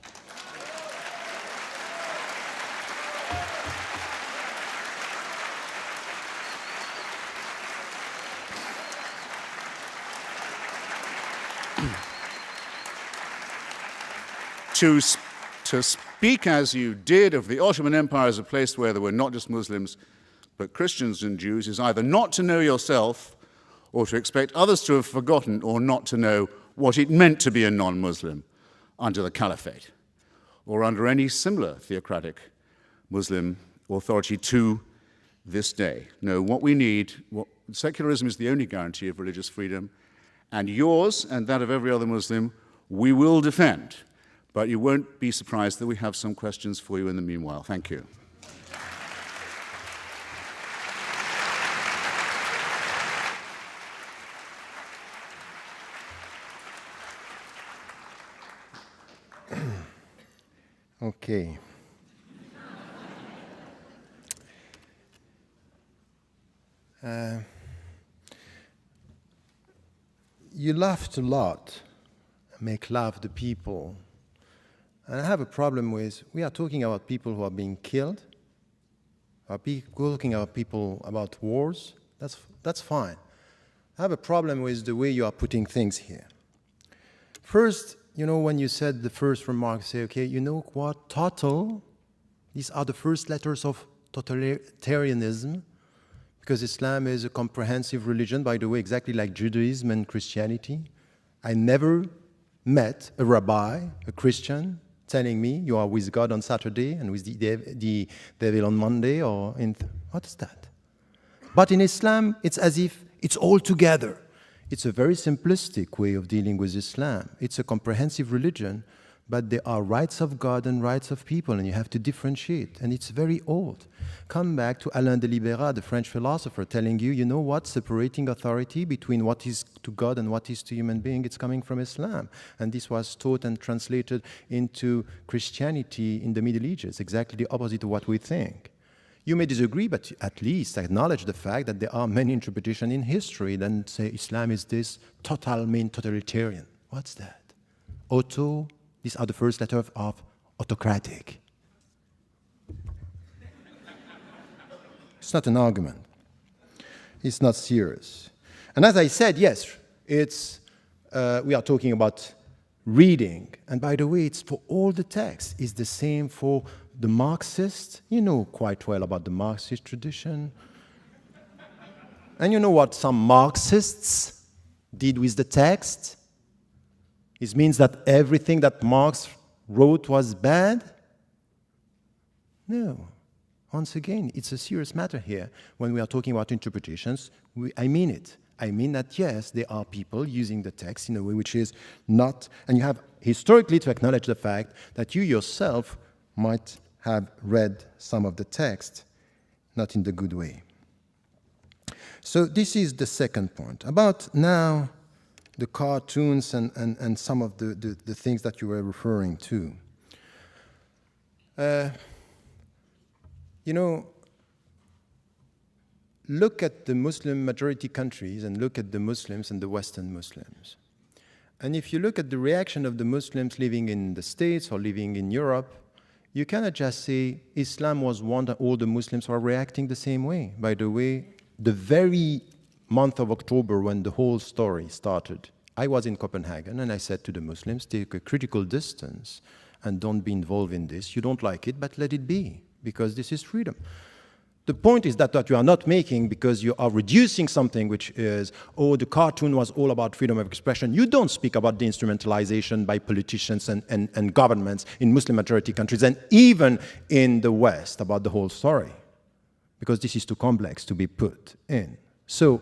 To speak as you did of the Ottoman Empire as a place where there were not just Muslims, but Christians and Jews, is either not to know yourself or to expect others to have forgotten or not to know what it meant to be a non-Muslim under the caliphate or under any similar theocratic Muslim authority to this day. No, what we need, secularism is the only guarantee of religious freedom, and yours and that of every other Muslim we will defend. But you won't be surprised that we have some questions for you in the meanwhile. Thank you. Okay. You laughed a lot, make laugh the people. And I have a problem with, we are talking about people who are being killed, talking about people about wars, that's fine. I have a problem with the way you are putting things here. First, you know, when you said the first remark, say, okay, you know what, total, these are the first letters of totalitarianism, because Islam is a comprehensive religion, by the way, exactly like Judaism and Christianity. I never met a rabbi, a Christian, telling me you are with God on Saturday and with the devil on Monday, or what is that? But in Islam, it's as if it's all together. It's a very simplistic way of dealing with Islam. It's a comprehensive religion, but there are rights of God and rights of people, and you have to differentiate, and it's very old. Come back to Alain de Libera, the French philosopher, telling you, you know what, separating authority between what is to God and what is to human being, it's coming from Islam. And this was taught and translated into Christianity in the Middle Ages, exactly the opposite of what we think. You may disagree, but at least acknowledge the fact that there are many interpretations in history that say Islam is this totalitarian. What's that? Auto, these are the first letters of autocratic. It's not an argument. It's not serious. And as I said, yes, it's, we are talking about reading. And by the way, it's for all the texts. It's the same for the Marxists. You know quite well about the Marxist tradition. And you know what some Marxists did with the text? It means that everything that Marx wrote was bad? No. Once again, it's a serious matter here. When we are talking about interpretations, I mean it. I mean that, yes, there are people using the text in a way which is not, and you have historically to acknowledge the fact that you yourself might have read some of the text, not in the good way. So this is the second point. About now the cartoons and some of the things that you were referring to. You know, look at the Muslim majority countries and look at the Muslims and the Western Muslims. And if you look at the reaction of the Muslims living in the States or living in Europe, you cannot just say Islam was one that all the Muslims are reacting the same way. By the way, the very month of October when the whole story started, I was in Copenhagen and I said to the Muslims, take a critical distance and don't be involved in this. You don't like it, but let it be, because this is freedom. The point is that you are not making because you are reducing something which is, oh, the cartoon was all about freedom of expression. You don't speak about the instrumentalization by politicians and governments in Muslim majority countries and even in the West about the whole story, because this is too complex to be put in. So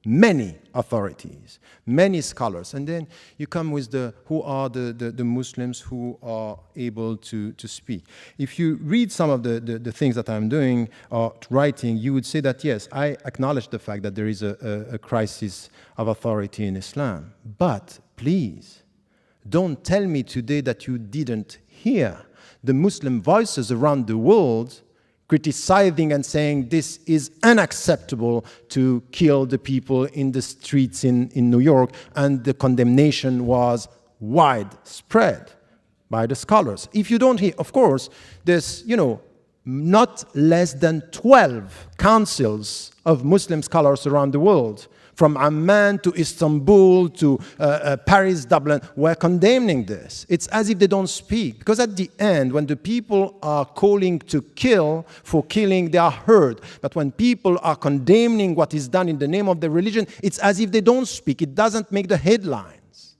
many authorities, many scholars, and then you come with who are the Muslims who are able to speak. If you read some of the things that I'm doing or writing, you would say that, yes, I acknowledge the fact that there is a crisis of authority in Islam. But please, don't tell me today that you didn't hear the Muslim voices around the world criticizing and saying this is unacceptable to kill the people in the streets in New York, and the condemnation was widespread by the scholars. If you don't hear, of course, there's, you know, not less than 12 councils of Muslim scholars around the world, from Amman to Istanbul to Paris, Dublin, were condemning this. It's as if they don't speak. Because at the end, when the people are calling to kill for killing, they are heard. But when people are condemning what is done in the name of the religion, it's as if they don't speak. It doesn't make the headlines.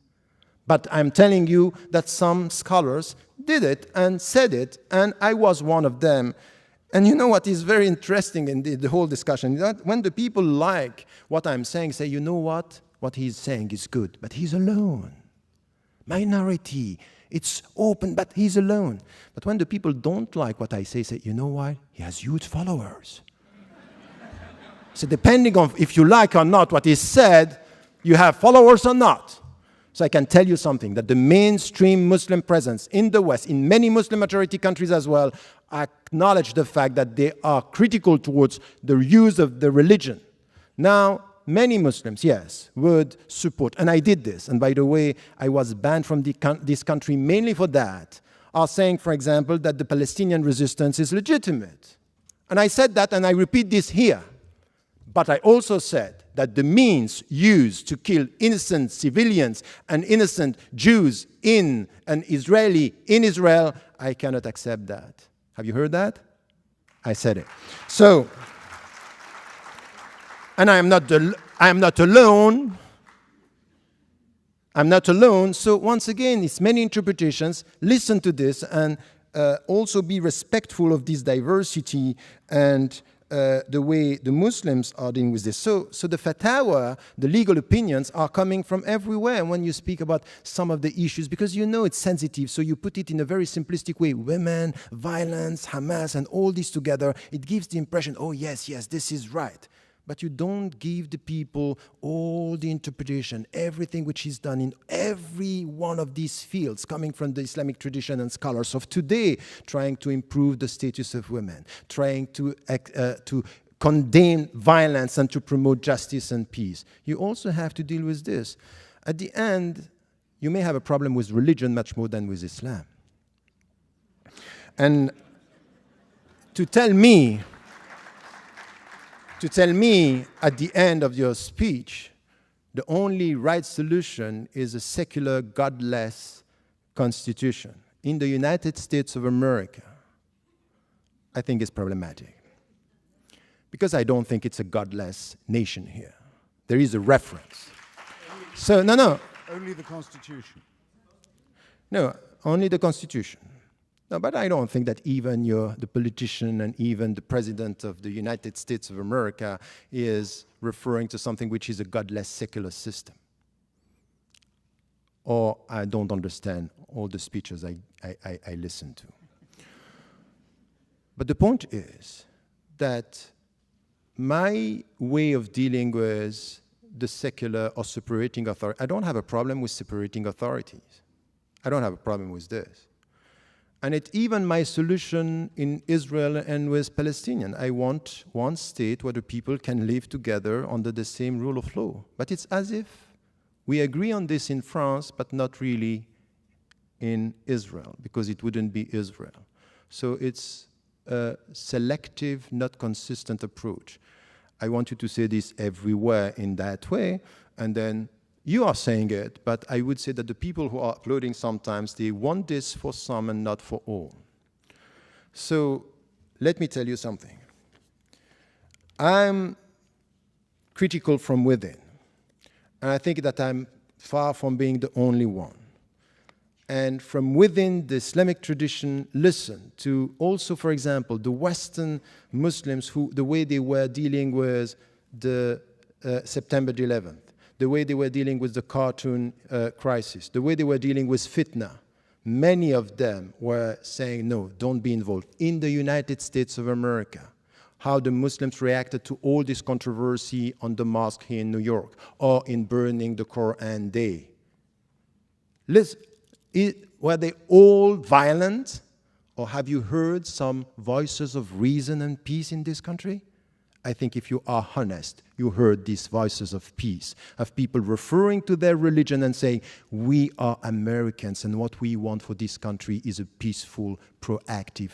But I'm telling you that some scholars did it and said it, and I was one of them. And you know what is very interesting in the whole discussion? That when the people like what I'm saying, say, you know what he's saying is good, but he's alone. Minority, it's open, but he's alone. But when the people don't like what I say, you know why? He has huge followers. So depending on if you like or not what is said, you have followers or not. So I can tell you something, that the mainstream Muslim presence in the West, in many Muslim majority countries as well, acknowledge the fact that they are critical towards the use of the religion. Now, many Muslims, yes, would support, and I did this, and by the way, I was banned from this country mainly for that, are saying, for example, that the Palestinian resistance is legitimate. And I said that, and I repeat this here. But I also said that the means used to kill innocent civilians and innocent Jews in Israel, I cannot accept that. Have you heard that? I said it. So, and I am not alone. I'm not alone. So once again, it's many interpretations. Listen to this and also be respectful of this diversity and the way the Muslims are dealing with this. So the fatwa, the legal opinions, are coming from everywhere when you speak about some of the issues, because you know it's sensitive, so you put it in a very simplistic way. Women, violence, Hamas, and all this together, it gives the impression, oh yes, this is right. But you don't give the people all the interpretation, everything which is done in every one of these fields, coming from the Islamic tradition and scholars of today, trying to improve the status of women, trying to condemn violence and to promote justice and peace. You also have to deal with this. At the end, you may have a problem with religion much more than with Islam. And to tell me at the end of your speech, the only right solution is a secular, godless constitution in the United States of America, I think is problematic. Because I don't think it's a godless nation here. There is a reference. So, no. Only the Constitution. No, only the Constitution. No, but I don't think that even the politician and even the president of the United States of America is referring to something which is a godless secular system. Or I don't understand all the speeches I listen to. But the point is that my way of dealing with the secular or separating authority, I don't have a problem with separating authorities. I don't have a problem with this. And it's even my solution in Israel and with Palestinians. I want one state where the people can live together under the same rule of law. But it's as if we agree on this in France, but not really in Israel, because it wouldn't be Israel. So it's a selective, not consistent approach. I want you to say this everywhere in that way, and then you are saying it, but I would say that the people who are uploading sometimes, they want this for some and not for all. So let me tell you something. I'm critical from within, and I think that I'm far from being the only one. And from within the Islamic tradition, listen to also, for example, the Western Muslims, who the way they were dealing with the September 11th, the way they were dealing with the cartoon crisis, the way they were dealing with fitna. Many of them were saying, no, don't be involved. In the United States of America, how the Muslims reacted to all this controversy on the mosque here in New York, or in burning the Quran Day. Listen, were they all violent? Or have you heard some voices of reason and peace in this country? I think if you are honest, you heard these voices of peace, of people referring to their religion and saying, we are Americans and what we want for this country is a peaceful, proactive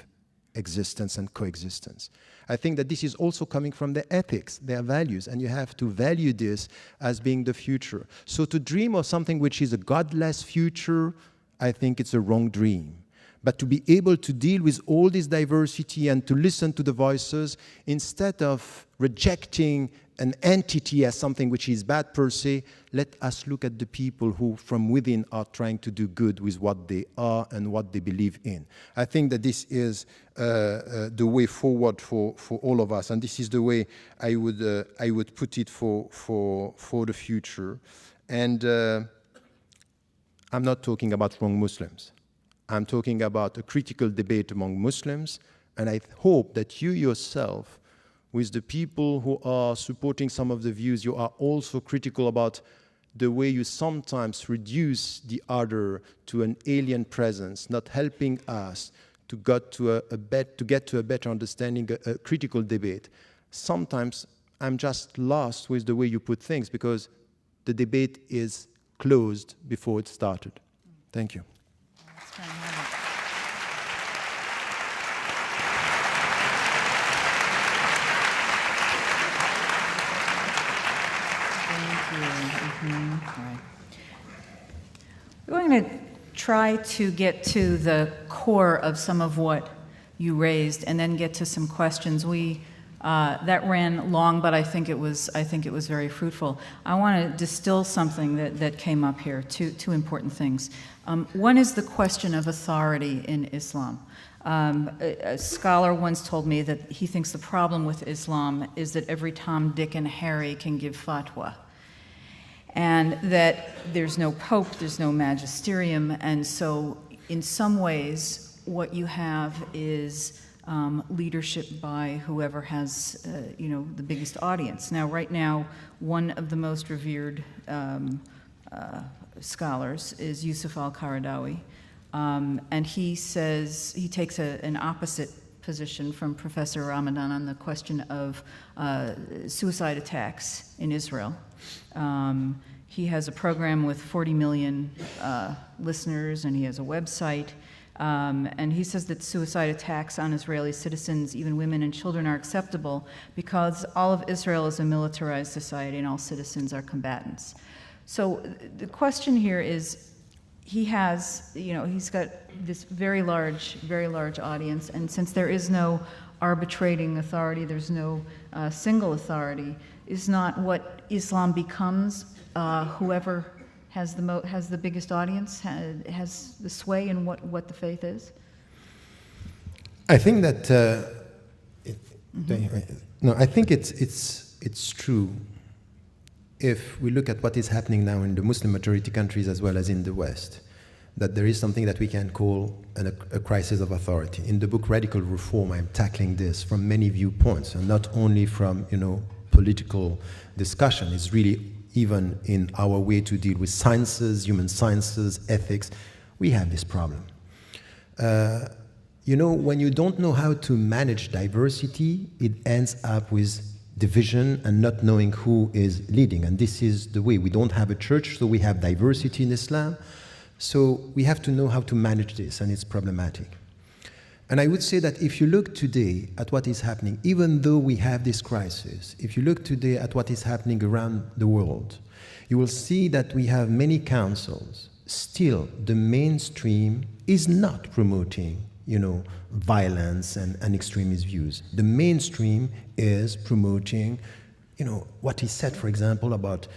existence and coexistence. I think that this is also coming from their ethics, their values, and you have to value this as being the future. So to dream of something which is a godless future, I think it's a wrong dream. But to be able to deal with all this diversity and to listen to the voices instead of rejecting an entity as something which is bad per se. Let us look at the people who from within are trying to do good with what they are and what they believe in. I think that this is the way forward for all of us, and this is the way I would put it for the future. And I'm not talking about wrong Muslims. I'm talking about a critical debate among Muslims, and I hope that you yourself, with the people who are supporting some of the views, you are also critical about the way you sometimes reduce the other to an alien presence, not helping us to get to a better understanding, a critical debate. Sometimes I'm just lost with the way you put things because the debate is closed before it started. Thank you. Right. We're going to try to get to the core of some of what you raised, and then get to some questions. That ran long, but I think it was very fruitful. I want to distill something that came up here. Two important things. One is the question of authority in Islam. A scholar once told me that he thinks the problem with Islam is that every Tom, Dick, and Harry can give fatwa, and that there's no pope, there's no magisterium, and so in some ways what you have is leadership by whoever has the biggest audience. Now, right now, one of the most revered scholars is Yusuf al-Qaradawi, and he says he takes an opposite position from Professor Ramadan on the question of suicide attacks in Israel. He has a program with 40 million listeners, and he has a website. And he says that suicide attacks on Israeli citizens, even women and children, are acceptable because all of Israel is a militarized society and all citizens are combatants. So the question here is, he's got this very large audience, and since there is no arbitrating authority, there's no single authority, is not what Islam becomes whoever has the biggest audience, has the sway in what the faith is? I think that I think it's true. If we look at what is happening now in the Muslim majority countries as well as in the West, that there is something that we can call a crisis of authority. In the book Radical Reform, I'm tackling this from many viewpoints, and not only from political discussion. It's really even in our way to deal with sciences, human sciences, ethics, we have this problem. When you don't know how to manage diversity, it ends up with division and not knowing who is leading. And this is the way. We don't have a church, so we have diversity in Islam. So we have to know how to manage this, and it's problematic. And I would say that if you look today at what is happening, even though we have this crisis, if you look today at what is happening around the world, you will see that we have many councils. Still, the mainstream is not promoting, violence and extremist views. The mainstream is promoting, what is said, for example, about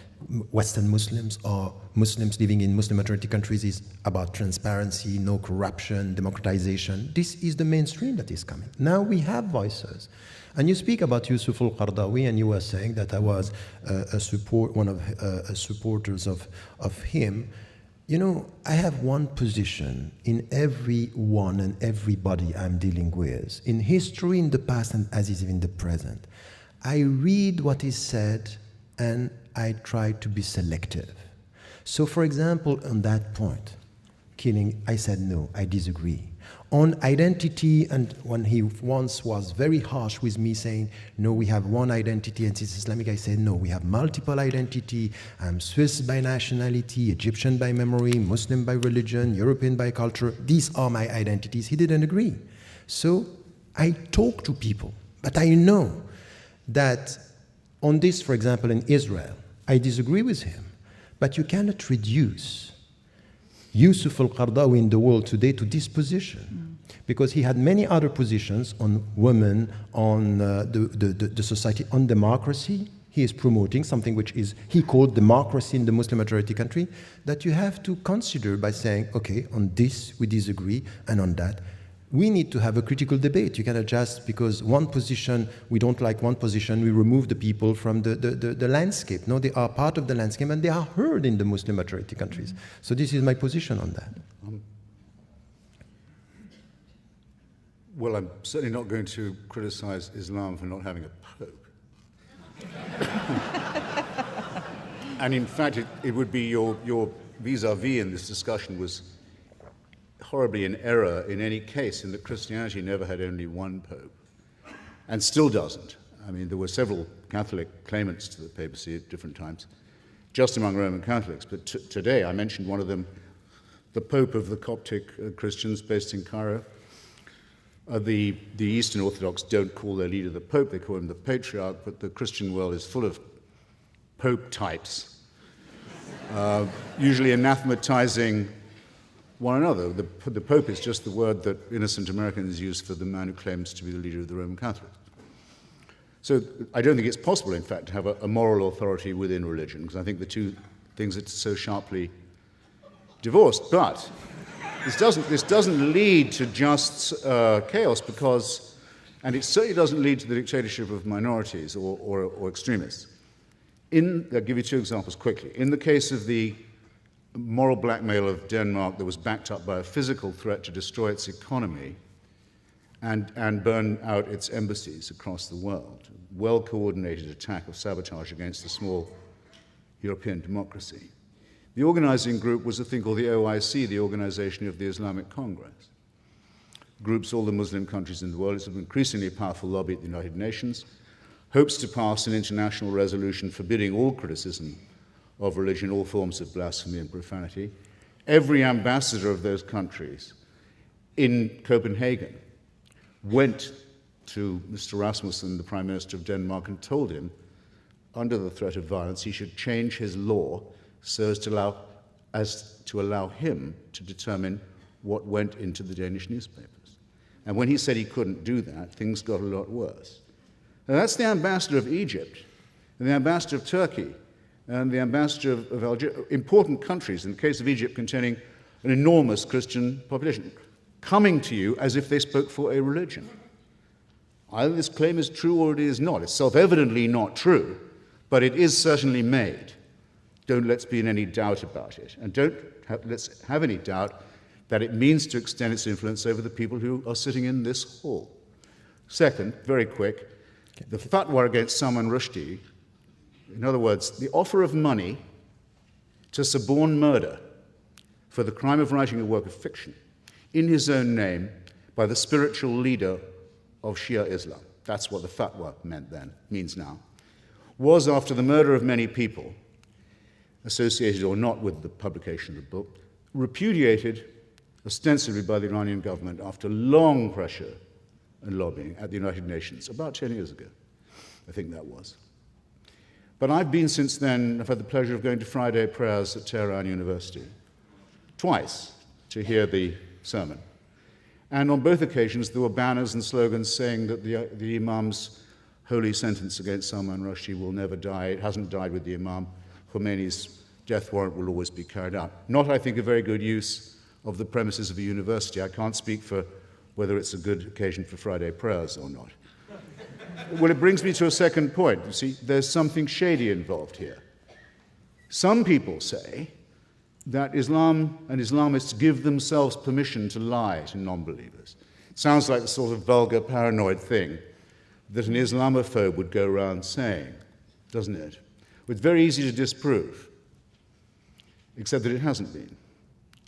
Western Muslims or Muslims living in Muslim majority countries is about transparency, no corruption, democratization. This is the mainstream that is coming. Now we have voices. And you speak about Yusuf al-Qaradawi, and you were saying that I was one of supporters of him. I have one position in everyone and everybody I'm dealing with, in history, in the past, and as is in the present. I read what is said, and I try to be selective. So, for example, on that point, killing, I said no, I disagree. On identity, and when he once was very harsh with me saying, no, we have one identity and it's Islamic, I said, no, we have multiple identity. I'm Swiss by nationality, Egyptian by memory, Muslim by religion, European by culture. These are my identities. He didn't agree. So I talk to people, but I know that on this, for example, in Israel, I disagree with him, but you cannot reduce Yusuf al-Qaradawi in the world today to this position, because he had many other positions on women, on the society, on democracy. he is promoting something which is, he called democracy in the Muslim majority country, that you have to consider by saying, okay, on this we disagree, and on that we need to have a critical debate. You cannot just, because one position, we don't like one position, we remove the people from the landscape. No, they are part of the landscape and they are heard in the Muslim majority countries. So this is my position on that. Well, I'm certainly not going to criticize Islam for not having a pope. And in fact, it would be your vis-a-vis in this discussion was horribly in error in any case, in that Christianity never had only one pope, and still doesn't. I mean, there were several Catholic claimants to the papacy at different times, just among Roman Catholics. But today, I mentioned one of them, the Pope of the Coptic Christians based in Cairo. The Eastern Orthodox don't call their leader the Pope, they call him the Patriarch, but the Christian world is full of Pope types, usually anathematizing one another. The Pope is just the word that innocent Americans use for the man who claims to be the leader of the Roman Catholics. So I don't think it's possible, in fact, to have a moral authority within religion, because I think the two things are so sharply divorced. But this doesn't lead to just chaos, because, and it certainly doesn't lead to the dictatorship of minorities or extremists. I'll give you two examples quickly. In the case of the moral blackmail of Denmark that was backed up by a physical threat to destroy its economy and burn out its embassies across the world, well-coordinated attack of sabotage against a small European democracy. The organizing group was a thing called the OIC, the Organization of the Islamic Congress. Groups all the Muslim countries in the world. It's an increasingly powerful lobby at the United Nations, hopes to pass an international resolution forbidding all criticism of religion, all forms of blasphemy and profanity. Every ambassador of those countries in Copenhagen went to Mr. Rasmussen, the Prime Minister of Denmark, and told him, under the threat of violence, he should change his law so as to allow him to determine what went into the Danish newspapers. And when he said he couldn't do that, things got a lot worse. Now, that's the ambassador of Egypt, and the ambassador of Turkey, and the ambassador of Algeria, important countries, in the case of Egypt, containing an enormous Christian population, coming to you as if they spoke for a religion. Either this claim is true or it is not. It's self-evidently not true, but it is certainly made. Let's be in any doubt about it. And let's have any doubt that it means to extend its influence over the people who are sitting in this hall. Second, very quick, the fatwa against Salman Rushdie, in other words, the offer of money to suborn murder for the crime of writing a work of fiction in his own name by the spiritual leader of Shia Islam, that's what the fatwa meant then, means now, was, after the murder of many people, associated or not with the publication of the book, repudiated ostensibly by the Iranian government after long pressure and lobbying at the United Nations, about 10 years ago, I think that was. But I've been since then, I've had the pleasure of going to Friday prayers at Tehran University, twice, to hear the sermon. And on both occasions, there were banners and slogans saying that the Imam's holy sentence against Salman Rushdie will never die. It hasn't died with the Imam. Khomeini's death warrant will always be carried out. Not, I think, a very good use of the premises of a university. I can't speak for whether it's a good occasion for Friday prayers or not. Well, it brings me to a second point. You see, there's something shady involved here. Some people say that Islam and Islamists give themselves permission to lie to non-believers. It sounds like the sort of vulgar, paranoid thing that an Islamophobe would go around saying, doesn't it? It's very easy to disprove, except that it hasn't been,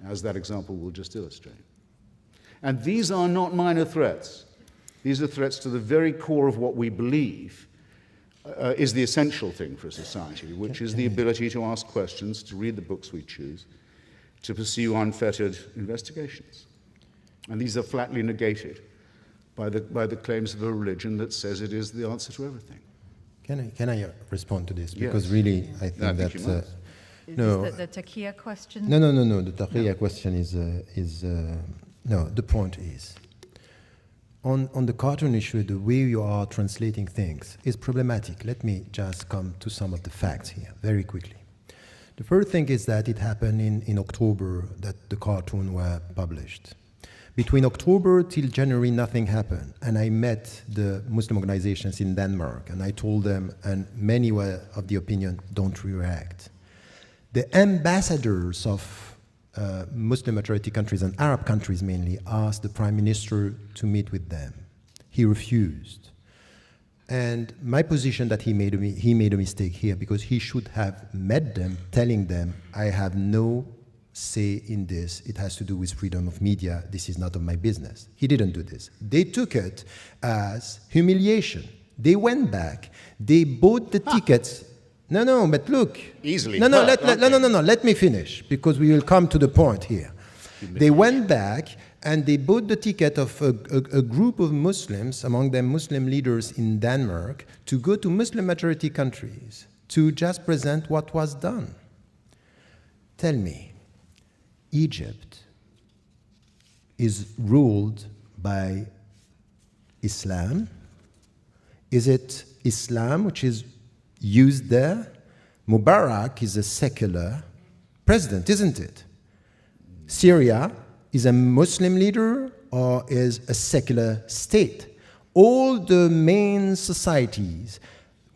as that example will just illustrate. And these are not minor threats. These are threats to the very core of what we believe is the essential thing for a society, which is the ability to ask questions, to read the books we choose, to pursue unfettered investigations. And these are flatly negated by the claims of a religion that says it is the answer to everything. Can I respond to this? Because Yes. really, I think I that... think you must. no. Is the taqiyya question? No. The taqiyya question is no, the point is, on the cartoon issue, the way you are translating things is problematic. Let me just come to some of the facts here very quickly. The first thing is that it happened in October that the cartoon were published. Between October till January, nothing happened. And I met the Muslim organizations in Denmark, and I told them, and many were of the opinion, don't react. The ambassadors of Muslim majority countries and Arab countries mainly asked the Prime Minister to meet with them. He refused. And my position that he made a mistake here, because he should have met them, telling them, I have no say in this. It has to do with freedom of media. This is not of my business. He didn't do this. They took it as humiliation. They went back. They bought the tickets. No, but look. Easily. No, let me finish, because we will come to the point here. They went back and they bought the ticket of a group of Muslims, among them Muslim leaders in Denmark, to go to Muslim majority countries to just present what was done. Tell me, Egypt is ruled by Islam? Is it Islam which is used there? Mubarak is a secular president, isn't it? Syria is a Muslim leader or is a secular state? All the main societies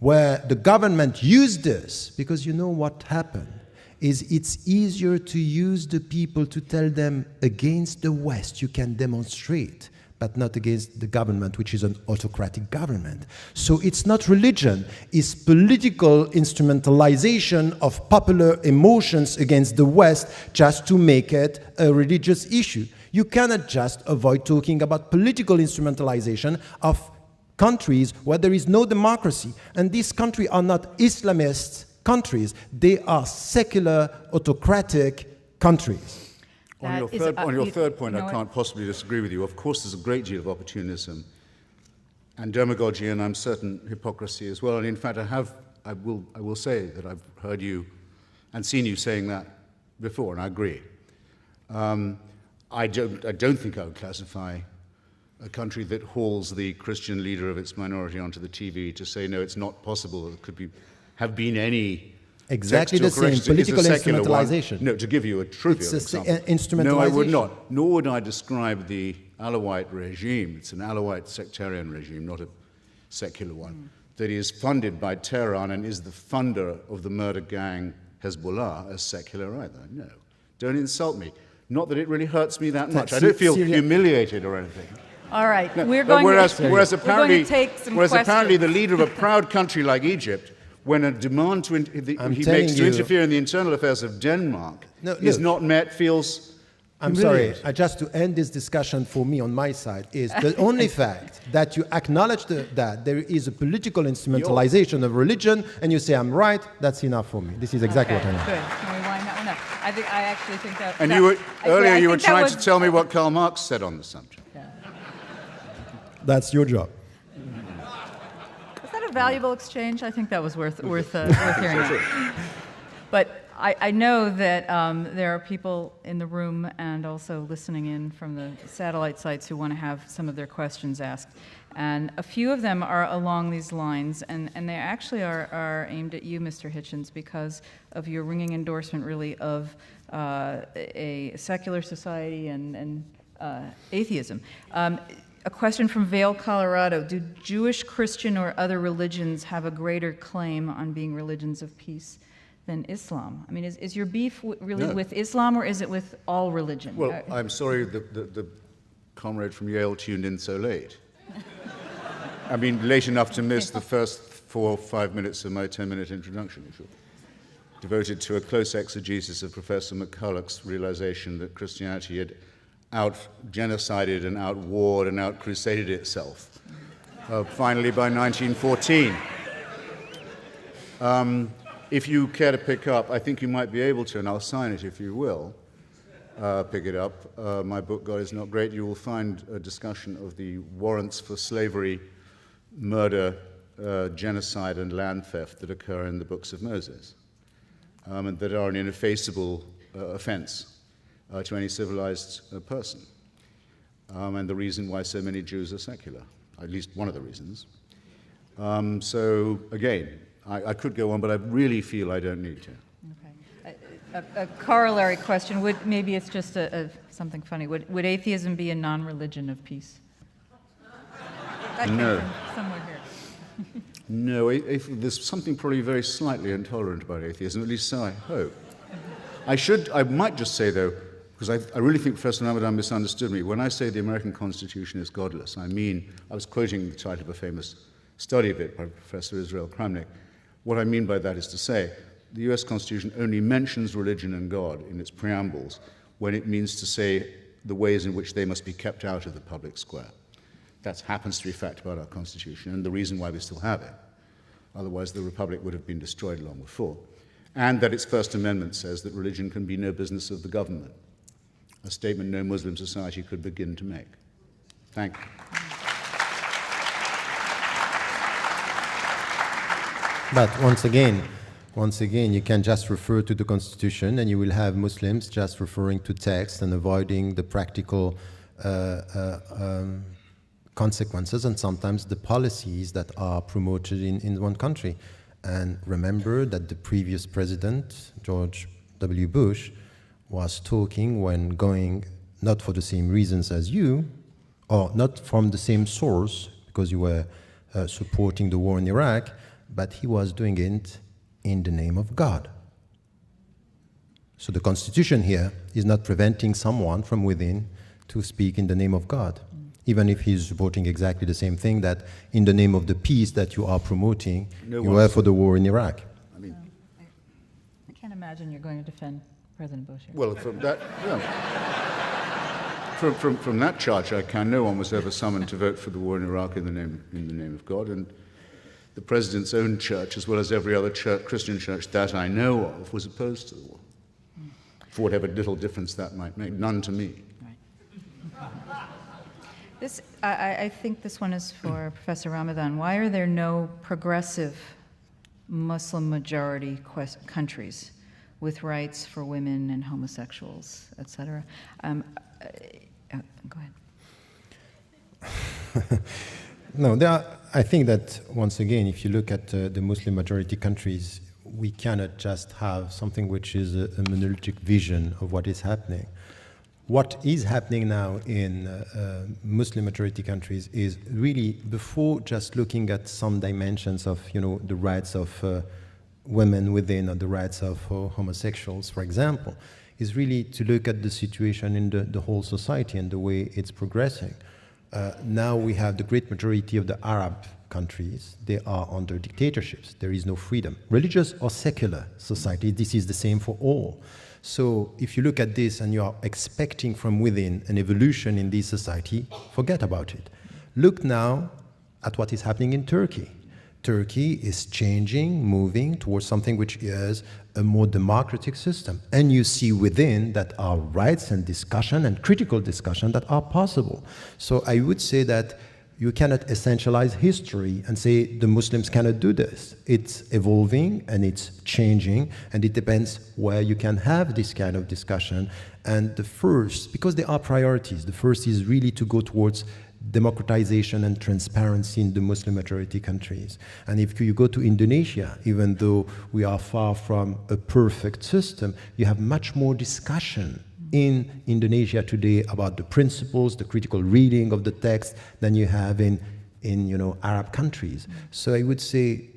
where the government used this, because you know what happened, is it's easier to use the people to tell them against the West you can demonstrate, but not against the government, which is an autocratic government. So it's not religion, it's political instrumentalization of popular emotions against the West just to make it a religious issue. You cannot just avoid talking about political instrumentalization of countries where there is no democracy. And these countries are not Islamist countries, they are secular, autocratic countries. On your third point, I can't possibly disagree with you. Of course, there's a great deal of opportunism and demagogy, and I'm certain hypocrisy as well. And in fact, I will say that I've heard you and seen you saying that before, and I agree. I don't think I would classify a country that hauls the Christian leader of its minority onto the TV to say, no, it's not possible, there could have been any exactly the same political instrumentalization. No, to give you a trivial example. Instrumentalization. No, I would not. Nor would I describe the Alawite regime. It's an Alawite sectarian regime, not a secular one, that is funded by Tehran and is the funder of the murder gang Hezbollah as secular either. No, don't insult me. Not that it really hurts me that much. I don't feel humiliated or anything. All right, no, we're going to take some whereas questions. Apparently the leader of a proud country like Egypt, when a demand he makes to interfere in the internal affairs of Denmark is not met, feels I'm sorry, just to end this discussion for me on my side is the only fact that you acknowledge that there is a political instrumentalization of religion and you say I'm right, that's enough for me. This is exactly what I mean. Good. Can we wind that one up? I actually think that... And earlier you were trying to tell me what Karl Marx said on the subject. Yeah. That's your job. Was that a valuable exchange? I think that was worth hearing out. But I know that there are people in the room and also listening in from the satellite sites who want to have some of their questions asked. And a few of them are along these lines, and they actually are aimed at you, Mr. Hitchens, because of your ringing endorsement, really, of a secular society and atheism. A question from Vail, Colorado. Do Jewish, Christian, or other religions have a greater claim on being religions of peace than Islam? I mean, is your beef really with Islam, or is it with all religion? Well, I'm sorry the comrade from Yale tuned in so late. I mean, late enough to miss the first 4 or 5 minutes of my 10-minute introduction, devoted to a close exegesis of Professor McCulloch's realization that Christianity had out-genocided and out-warred and out-crusaded itself, finally by 1914. If you care to pick up, I think you might be able to, and I'll sign it if you will, pick it up. My book, God is Not Great, you will find a discussion of the warrants for slavery, murder, genocide, and land theft that occur in the books of Moses, and that are an ineffaceable offense to any civilized person. and the reason why so many Jews are secular, at least one of the reasons. So again, I could go on, but I really feel I don't need to. Okay. A corollary question, maybe it's just something funny. Would atheism be a non-religion of peace? That came No. from somewhere here. No, there's something probably very slightly intolerant about atheism, at least so I hope. I might just say, though, because I really think Professor Ramadan misunderstood me. When I say the American Constitution is godless, I mean, I was quoting the title of a famous study of it by Professor Israel Kramnik. What I mean by that is to say, the US Constitution only mentions religion and God in its preambles when it means to say the ways in which they must be kept out of the public square. That happens to be a fact about our Constitution and the reason why we still have it. Otherwise, the Republic would have been destroyed long before. And that its First Amendment says that religion can be no business of the government, a statement no Muslim society could begin to make. Thank you. But once again, you can just refer to the Constitution and you will have Muslims just referring to text and avoiding the practical consequences and sometimes the policies that are promoted in one country. And remember that the previous president, George W. Bush, was talking when going not for the same reasons as you, or not from the same source, because you were supporting the war in Iraq, but he was doing it in the name of God. So the Constitution here is not preventing someone from within to speak in the name of God, even if he's supporting exactly the same thing that in the name of the peace that you are promoting, you were for the war in Iraq. I mean, I can't imagine you're going to defend President Bush here. well, from that, from that charge, no one was ever summoned to vote for the war in Iraq in the name of God, and the president's own church, as well as every other Christian church that I know of, was opposed to the war, for whatever little difference that might make. None to me. I think this one is for Professor Ramadan. Why are there no progressive Muslim majority countries with rights for women and homosexuals, etc.? Go ahead. No, I think that, once again, if you look at the Muslim majority countries, we cannot just have something which is a monolithic vision of what is happening. What is happening now in Muslim majority countries is really, before just looking at some dimensions of, the rights of women within or the rights of homosexuals, for example, is really to look at the situation in the whole society and the way it's progressing. Now we have the great majority of the Arab countries, they are under dictatorships. There is no freedom. Religious or secular society, this is the same for all. So if you look at this and you are expecting from within an evolution in this society, forget about it. Look now at what is happening in Turkey. Turkey is changing, moving towards something which is a more democratic system. And you see within that are rights and discussion and critical discussion that are possible. So I would say that you cannot essentialize history and say the Muslims cannot do this. It's evolving and it's changing, and it depends where you can have this kind of discussion. And the first, because there are priorities, the first is really to go towards democratization and transparency in the Muslim majority countries. And if you go to Indonesia, even though we are far from a perfect system, you have much more discussion in Indonesia today about the principles, the critical reading of the text than you have in Arab countries. So I would say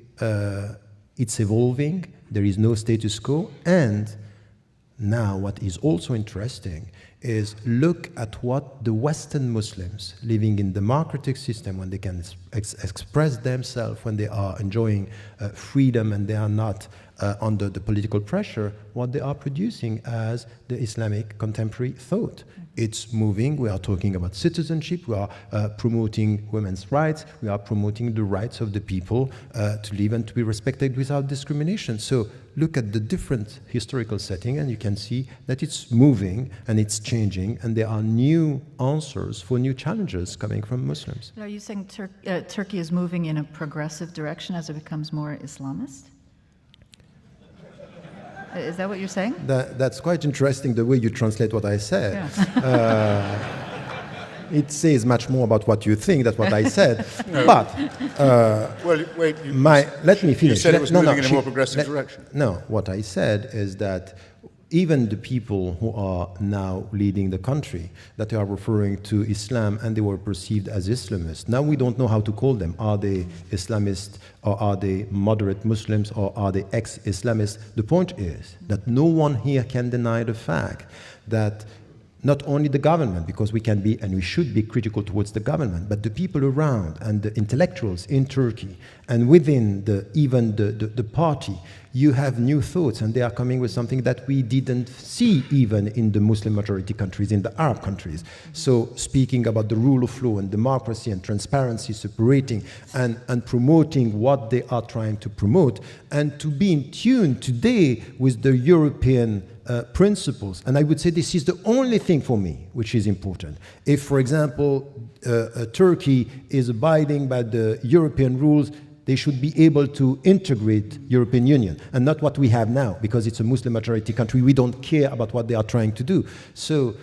it's evolving, there is no status quo, and now what is also interesting is look at what the Western Muslims living in democratic system, when they can express themselves, when they are enjoying freedom and they are not under the political pressure, what they are producing as the Islamic contemporary thought. It's moving. We are talking about citizenship. We are promoting women's rights. We are promoting the rights of the people to live and to be respected without discrimination. So look at the different historical setting and you can see that it's moving and it's changing, and there are new answers for new challenges coming from Muslims. Are you saying Turkey is moving in a progressive direction as it becomes more Islamist? Is that what you're saying? That's quite interesting, the way you translate what I said. Yeah. it says much more about what you think than what I said. But Well, wait. let me finish. You said it was moving in a more she- progressive direction. No, what I said is that even the people who are now leading the country, that they are referring to Islam and they were perceived as Islamists. Now we don't know how to call them. Are they Islamists, or are they moderate Muslims, or are they ex-Islamists? The point is that no one here can deny the fact that not only the government, because we can be and we should be critical towards the government, but the people around and the intellectuals in Turkey and within even the party, you have new thoughts, and they are coming with something that we didn't see even in the Muslim majority countries, in the Arab countries. So speaking about the rule of law and democracy and transparency, separating and promoting what they are trying to promote, and to be in tune today with the European principles. And I would say this is the only thing for me which is important. If, for example, Turkey is abiding by the European rules, they should be able to integrate European Union, and not what we have now, because it's a Muslim majority country. We don't care about what they are trying to do. So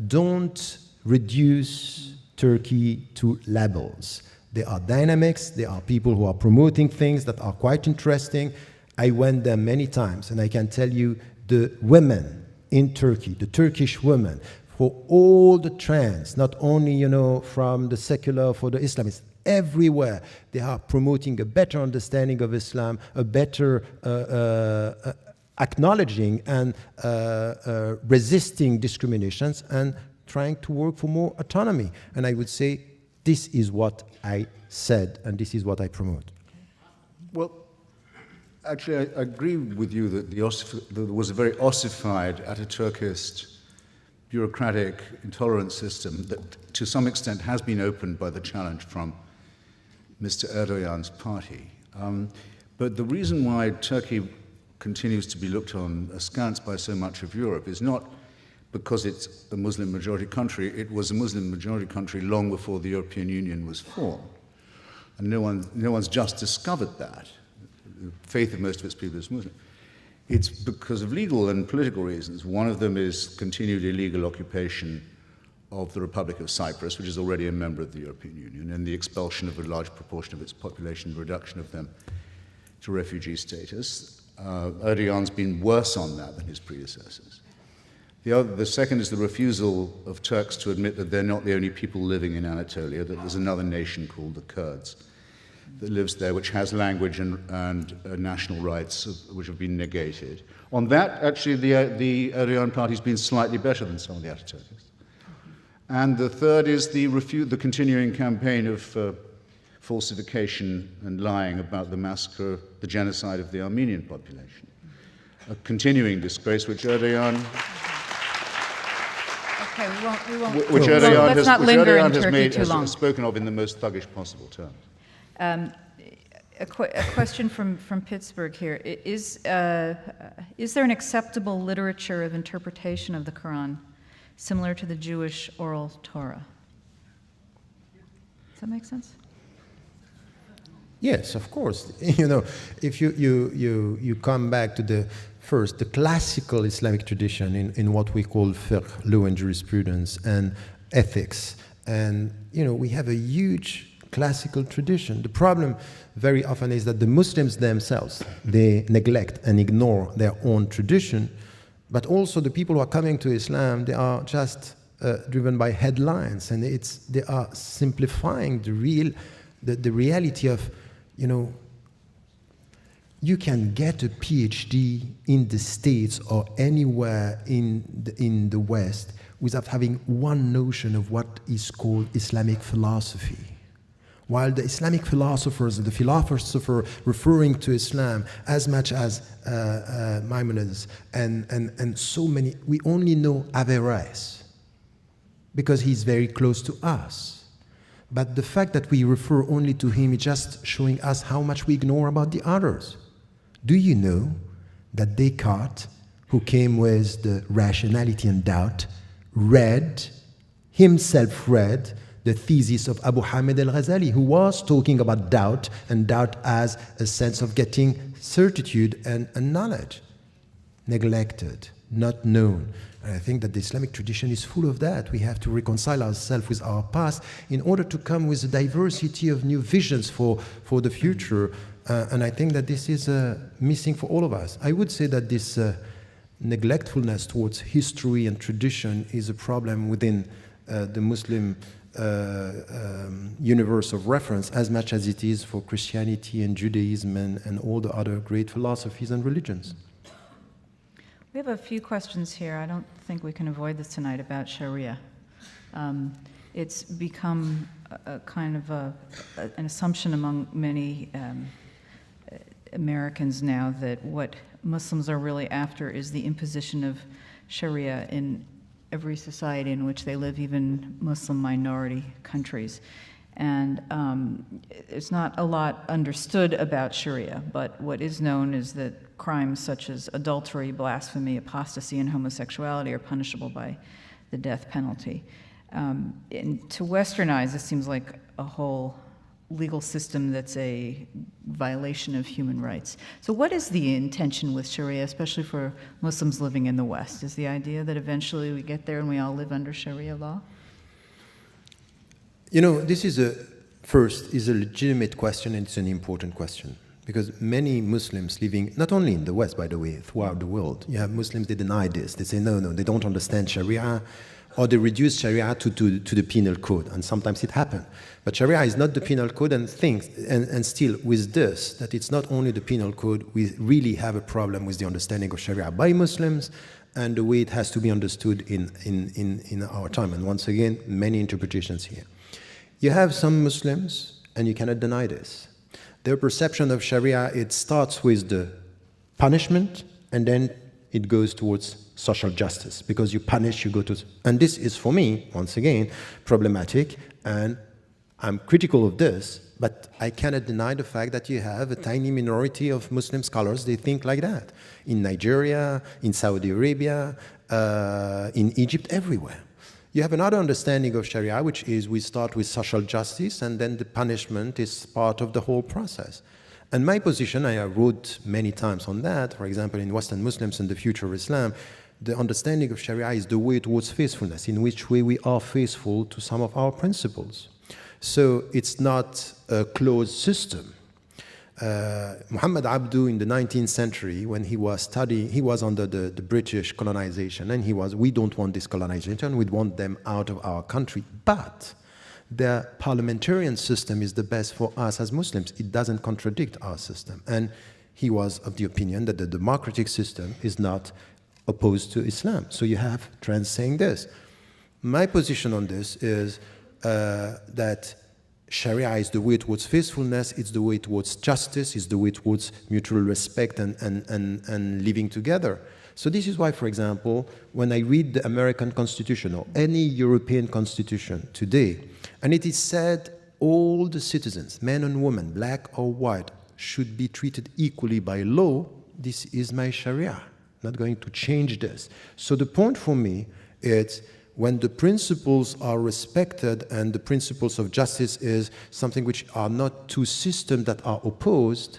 don't reduce Turkey to labels. There are dynamics, there are people who are promoting things that are quite interesting. I went there many times, and I can tell you the women in Turkey, the Turkish women, for all the trends, not only, from the secular, for the Islamists, everywhere they are promoting a better understanding of Islam, a better acknowledging and resisting discriminations, and trying to work for more autonomy. And I would say this is what I said, and this is what I promote. Well, actually, I agree with you that there was a very ossified, Ataturkist, bureaucratic, intolerant system that to some extent has been opened by the challenge from Mr. Erdogan's party. But the reason why Turkey continues to be looked on askance by so much of Europe is not because it's a Muslim majority country. It was a Muslim majority country long before the European Union was formed. And no one's just discovered that. The faith of most of its people is Muslim. It's because of legal and political reasons. One of them is continued illegal occupation of the Republic of Cyprus, which is already a member of the European Union, and the expulsion of a large proportion of its population, the reduction of them to refugee status. Erdogan's been worse on that than his predecessors. The second is the refusal of Turks to admit that they're not the only people living in Anatolia, that there's another nation called the Kurds that lives there, which has language and national rights which have been negated. On that, actually, the Erdogan party's been slightly better than some of the Ataturkists. And the third is the continuing campaign of falsification and lying about the massacre, the genocide of the Armenian population. A continuing disgrace which Erdogan... Okay, we won't. Which Erdogan Let's not linger in has Turkey too long. spoken of in the most thuggish possible terms. A question from Pittsburgh here. Is there an acceptable literature of interpretation of the Quran similar to the Jewish oral Torah? Does that make sense? Yes, of course. If you come back to the classical Islamic tradition in what we call fiqh, law and jurisprudence, and ethics, and we have a huge classical tradition. The problem very often is that the Muslims themselves, they neglect and ignore their own tradition, but also the people who are coming to Islam, they are just driven by headlines, and they are simplifying the reality of, you can get a PhD in the States or anywhere in the West without having one notion of what is called Islamic philosophy. While the Islamic philosophers, the philosopher referring to Islam as much as Maimonides and so many, we only know Averroes because he's very close to us. But the fact that we refer only to him is just showing us how much we ignore about the others. Do you know that Descartes, who came with the rationality and doubt, himself read the thesis of Abu Hamid al-Ghazali, who was talking about doubt, and doubt as a sense of getting certitude and knowledge. Neglected, not known. And I think that the Islamic tradition is full of that. We have to reconcile ourselves with our past in order to come with a diversity of new visions for the future. And I think that this is missing for all of us. I would say that this neglectfulness towards history and tradition is a problem within the Muslim universe of reference as much as it is for Christianity and Judaism and all the other great philosophies and religions. We have a few questions here. I don't think we can avoid this tonight about Sharia. It's become a kind of an assumption among many Americans now that what Muslims are really after is the imposition of Sharia in every society in which they live, even Muslim minority countries. And it's not a lot understood about Sharia, but what is known is that crimes such as adultery, blasphemy, apostasy, and homosexuality are punishable by the death penalty. And to Westernize, this seems like a whole legal system that's a violation of human rights. So what is the intention with Sharia, especially for Muslims living in the West? Is the idea that eventually we get there and we all live under Sharia law? You know, this is a legitimate question, and it's an important question. Because many Muslims living, not only in the West, by the way, throughout the world, you have Muslims, they deny this. They say, no, they don't understand Sharia, or they reduce Sharia to the penal code, and sometimes it happens. But Sharia is not the penal code, and still with this, that it's not only the penal code, we really have a problem with the understanding of Sharia by Muslims, and the way it has to be understood in our time. And once again, many interpretations here. You have some Muslims, and you cannot deny this. Their perception of Sharia, it starts with the punishment, and then it goes towards social justice. Because you punish, you go to... And this is, for me, once again, problematic, and I'm critical of this, but I cannot deny the fact that you have a tiny minority of Muslim scholars, they think like that. In Nigeria, in Saudi Arabia, in Egypt, everywhere. You have another understanding of Sharia, which is we start with social justice, and then the punishment is part of the whole process. And my position, I wrote many times on that, for example, in Western Muslims and the Future of Islam, the understanding of Sharia is the way towards faithfulness, in which way we are faithful to some of our principles. So it's not a closed system. Muhammad Abdu in the 19th century, when he was studying, he was under the British colonization, and we don't want this colonization, we want them out of our country. But the parliamentarian system is the best for us as Muslims. It doesn't contradict our system. And he was of the opinion that the democratic system is not opposed to Islam. So you have trends saying this. My position on this is that Sharia is the way towards faithfulness, it's the way towards justice, it's the way towards mutual respect and living together. So this is why, for example, when I read the American Constitution or any European constitution today, and it is said all the citizens, men and women, black or white, should be treated equally by law, this is my Sharia. I'm not going to change this. So the point for me is when the principles are respected, and the principles of justice is something which are not two systems that are opposed,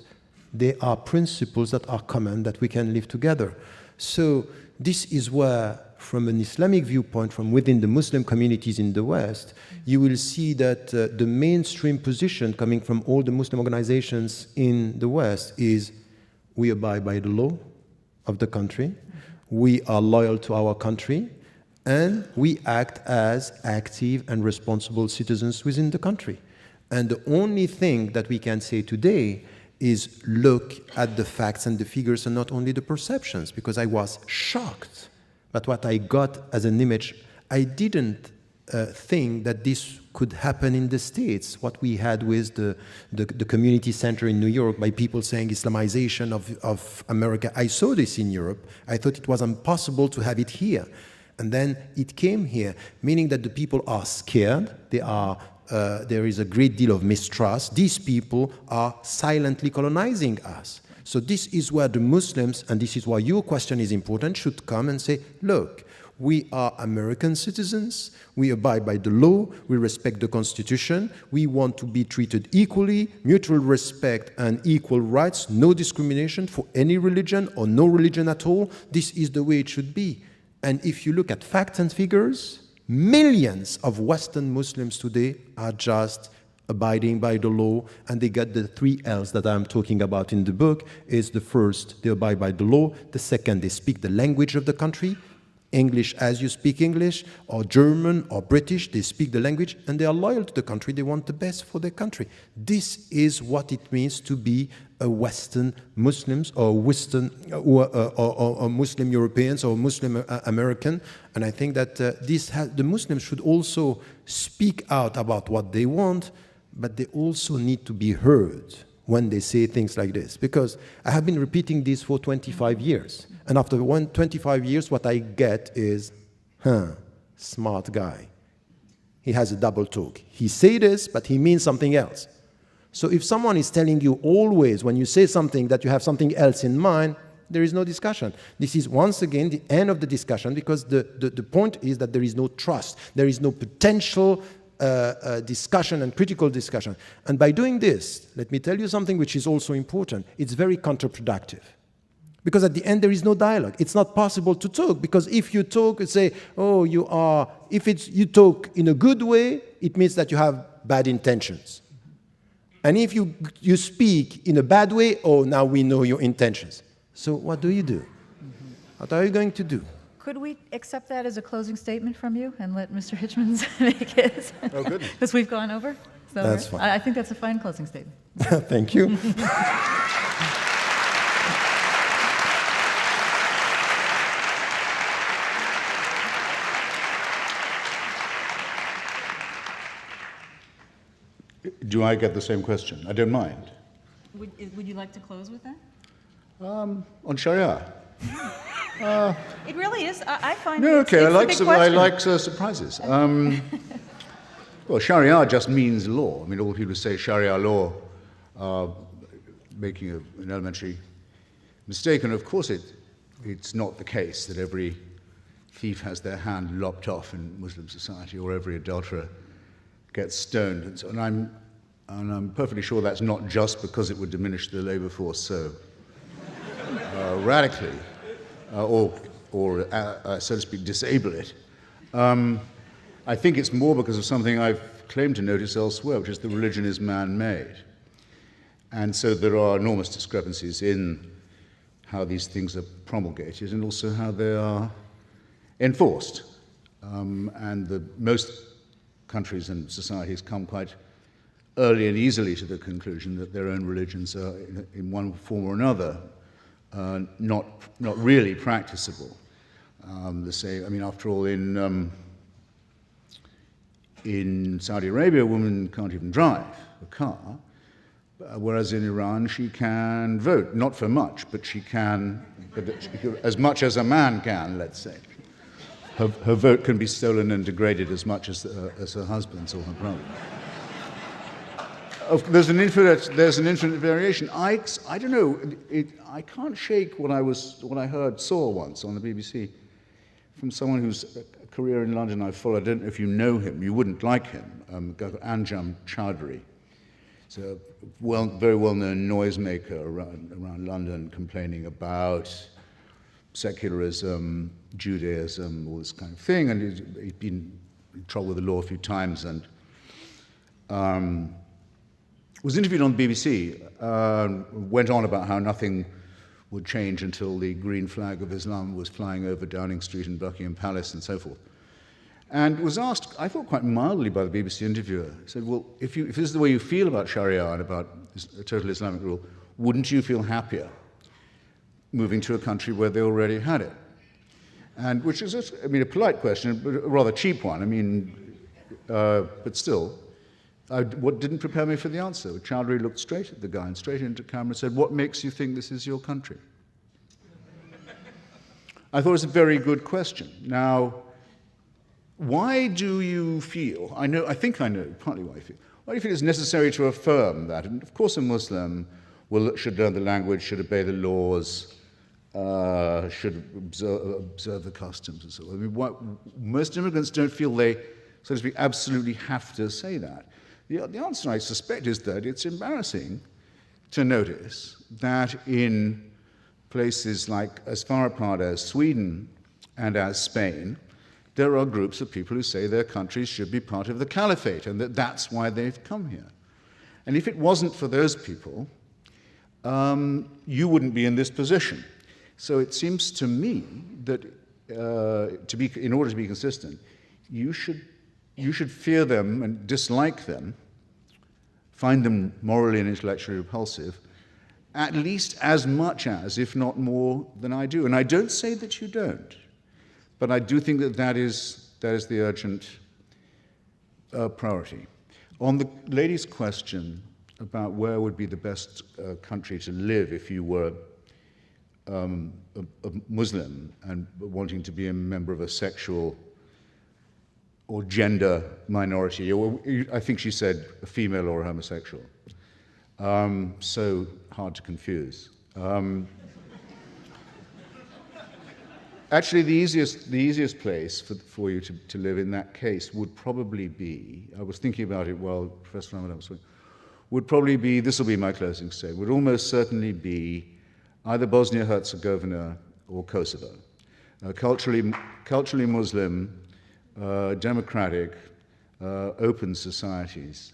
they are principles that are common, that we can live together. So this is where, from an Islamic viewpoint, from within the Muslim communities in the West, you will see that the mainstream position coming from all the Muslim organizations in the West is we abide by the law of the country, we are loyal to our country, and we act as active and responsible citizens within the country. And the only thing that we can say today is look at the facts and the figures and not only the perceptions, because I was shocked. But what I got as an image, I didn't think that this could happen in the States, what we had with the community center in New York by people saying Islamization of America. I saw this in Europe. I thought it was impossible to have it here. And then it came here, meaning that the people are scared, there is a great deal of mistrust. These people are silently colonizing us. So this is where the Muslims, and this is why your question is important, should come and say, look, we are American citizens, we abide by the law, we respect the Constitution, we want to be treated equally, mutual respect and equal rights, no discrimination for any religion or no religion at all. This is the way it should be. And if you look at facts and figures, millions of Western Muslims today are just abiding by the law, and they get the 3 L's that I'm talking about in the book. Is the first, they abide by the law. The second, they speak the language of the country, English as you speak English, or German or British, they speak the language, and they are loyal to the country. They want the best for their country. This is what it means to be a Western Muslims or Western or Muslim Europeans or Muslim American. And I think that the Muslims should also speak out about what they want, but they also need to be heard when they say things like this. Because I have been repeating this for 25 years. And after 25 years, what I get is, smart guy. He has a double talk. He say this, but he means something else. So if someone is telling you always, when you say something, that you have something else in mind, there is no discussion. This is, once again, the end of the discussion, because the point is that there is no trust. There is no potential discussion and critical discussion. And by doing this, let me tell you something which is also important. It's very counterproductive. Because at the end, there is no dialogue. It's not possible to talk, because if you talk and say, oh, you talk in a good way, it means that you have bad intentions. And if you speak in a bad way, oh, now we know your intentions. So what do you do? What are you going to do? Could we accept that as a closing statement from you and let Mr. Hitchens make his? Oh, good. Because we've gone over? So That's fine. I think that's a fine closing statement. Thank you. Do I get the same question? I don't mind. Would you like to close with that? On Sharia? It really is. I find No, it's, okay, it's I like surprises. Well, Sharia just means law. I mean, all people who say Sharia law are making an elementary mistake, and of course it's not the case that every thief has their hand lopped off in Muslim society, or every adulterer gets stoned, and so on. And I'm perfectly sure that's not just because it would diminish the labor force so radically, or so to speak, disable it. I think it's more because of something I've claimed to notice elsewhere, which is that religion is man-made. And so there are enormous discrepancies in how these things are promulgated and also how they are enforced. And most countries and societies come quite early and easily to the conclusion that their own religions are, in one form or another, not really practicable. After all, in Saudi Arabia, a woman can't even drive a car, whereas in Iran she can vote, not for much, but she can, as much as a man can, let's say. Her vote can be stolen and degraded as much as her husband's or her brother. There's an infinite variation. I don't know. I can't shake what I saw once on the BBC from someone whose career in London I followed. I don't know if you know him. You wouldn't like him. A guy called Anjum Chowdhury. He's a very well-known noisemaker around London, complaining about secularism, Judaism, all this kind of thing. And he'd been in trouble with the law a few times, and was interviewed on the BBC, went on about how nothing would change until the green flag of Islam was flying over Downing Street and Buckingham Palace and so forth. And was asked, I thought quite mildly by the BBC interviewer, he said, well, if this is the way you feel about Sharia and about total Islamic rule, wouldn't you feel happier moving to a country where they already had it? And which is, a polite question, but a rather cheap one. But still. What didn't prepare me for the answer? Chowdhury looked straight at the guy and straight into camera and said, what makes you think this is your country? I thought it was a very good question. Now, why do you feel, I think I know partly why you feel, why do you feel it's necessary to affirm that? And of course a Muslim should learn the language, should obey the laws, should observe the customs and so on. Most immigrants don't feel they, so to speak, absolutely have to say that. The answer, I suspect, is that it's embarrassing to notice that in places like as far apart as Sweden and as Spain, there are groups of people who say their countries should be part of the caliphate and that that's why they've come here. And if it wasn't for those people, you wouldn't be in this position. So it seems to me that in order to be consistent, you should fear them and dislike them, find them morally and intellectually repulsive, at least as much as, if not more, than I do. And I don't say that you don't, but I do think that that is the urgent priority. On the lady's question about where would be the best country to live if you were a Muslim and wanting to be a member of a sexual or gender minority, or I think she said a female or a homosexual. So hard to confuse. Actually, the easiest place for you to live in that case would probably be, I was thinking about it while Professor Ramadan was talking, would probably be, this will be my closing statement, would almost certainly be either Bosnia-Herzegovina or Kosovo. Culturally Muslim, democratic, open societies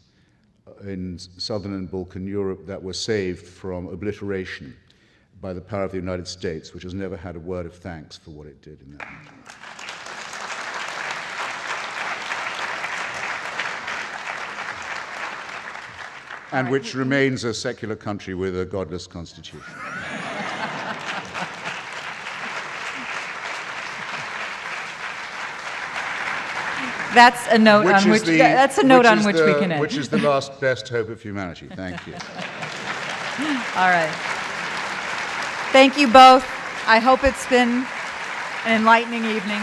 in southern and Balkan Europe that were saved from obliteration by the power of the United States, which has never had a word of thanks for what it did in that region. And which remains a secular country with a godless constitution. That's a note on which we can end. Which is the last best hope of humanity. Thank you. All right. Thank you both. I hope it's been an enlightening evening.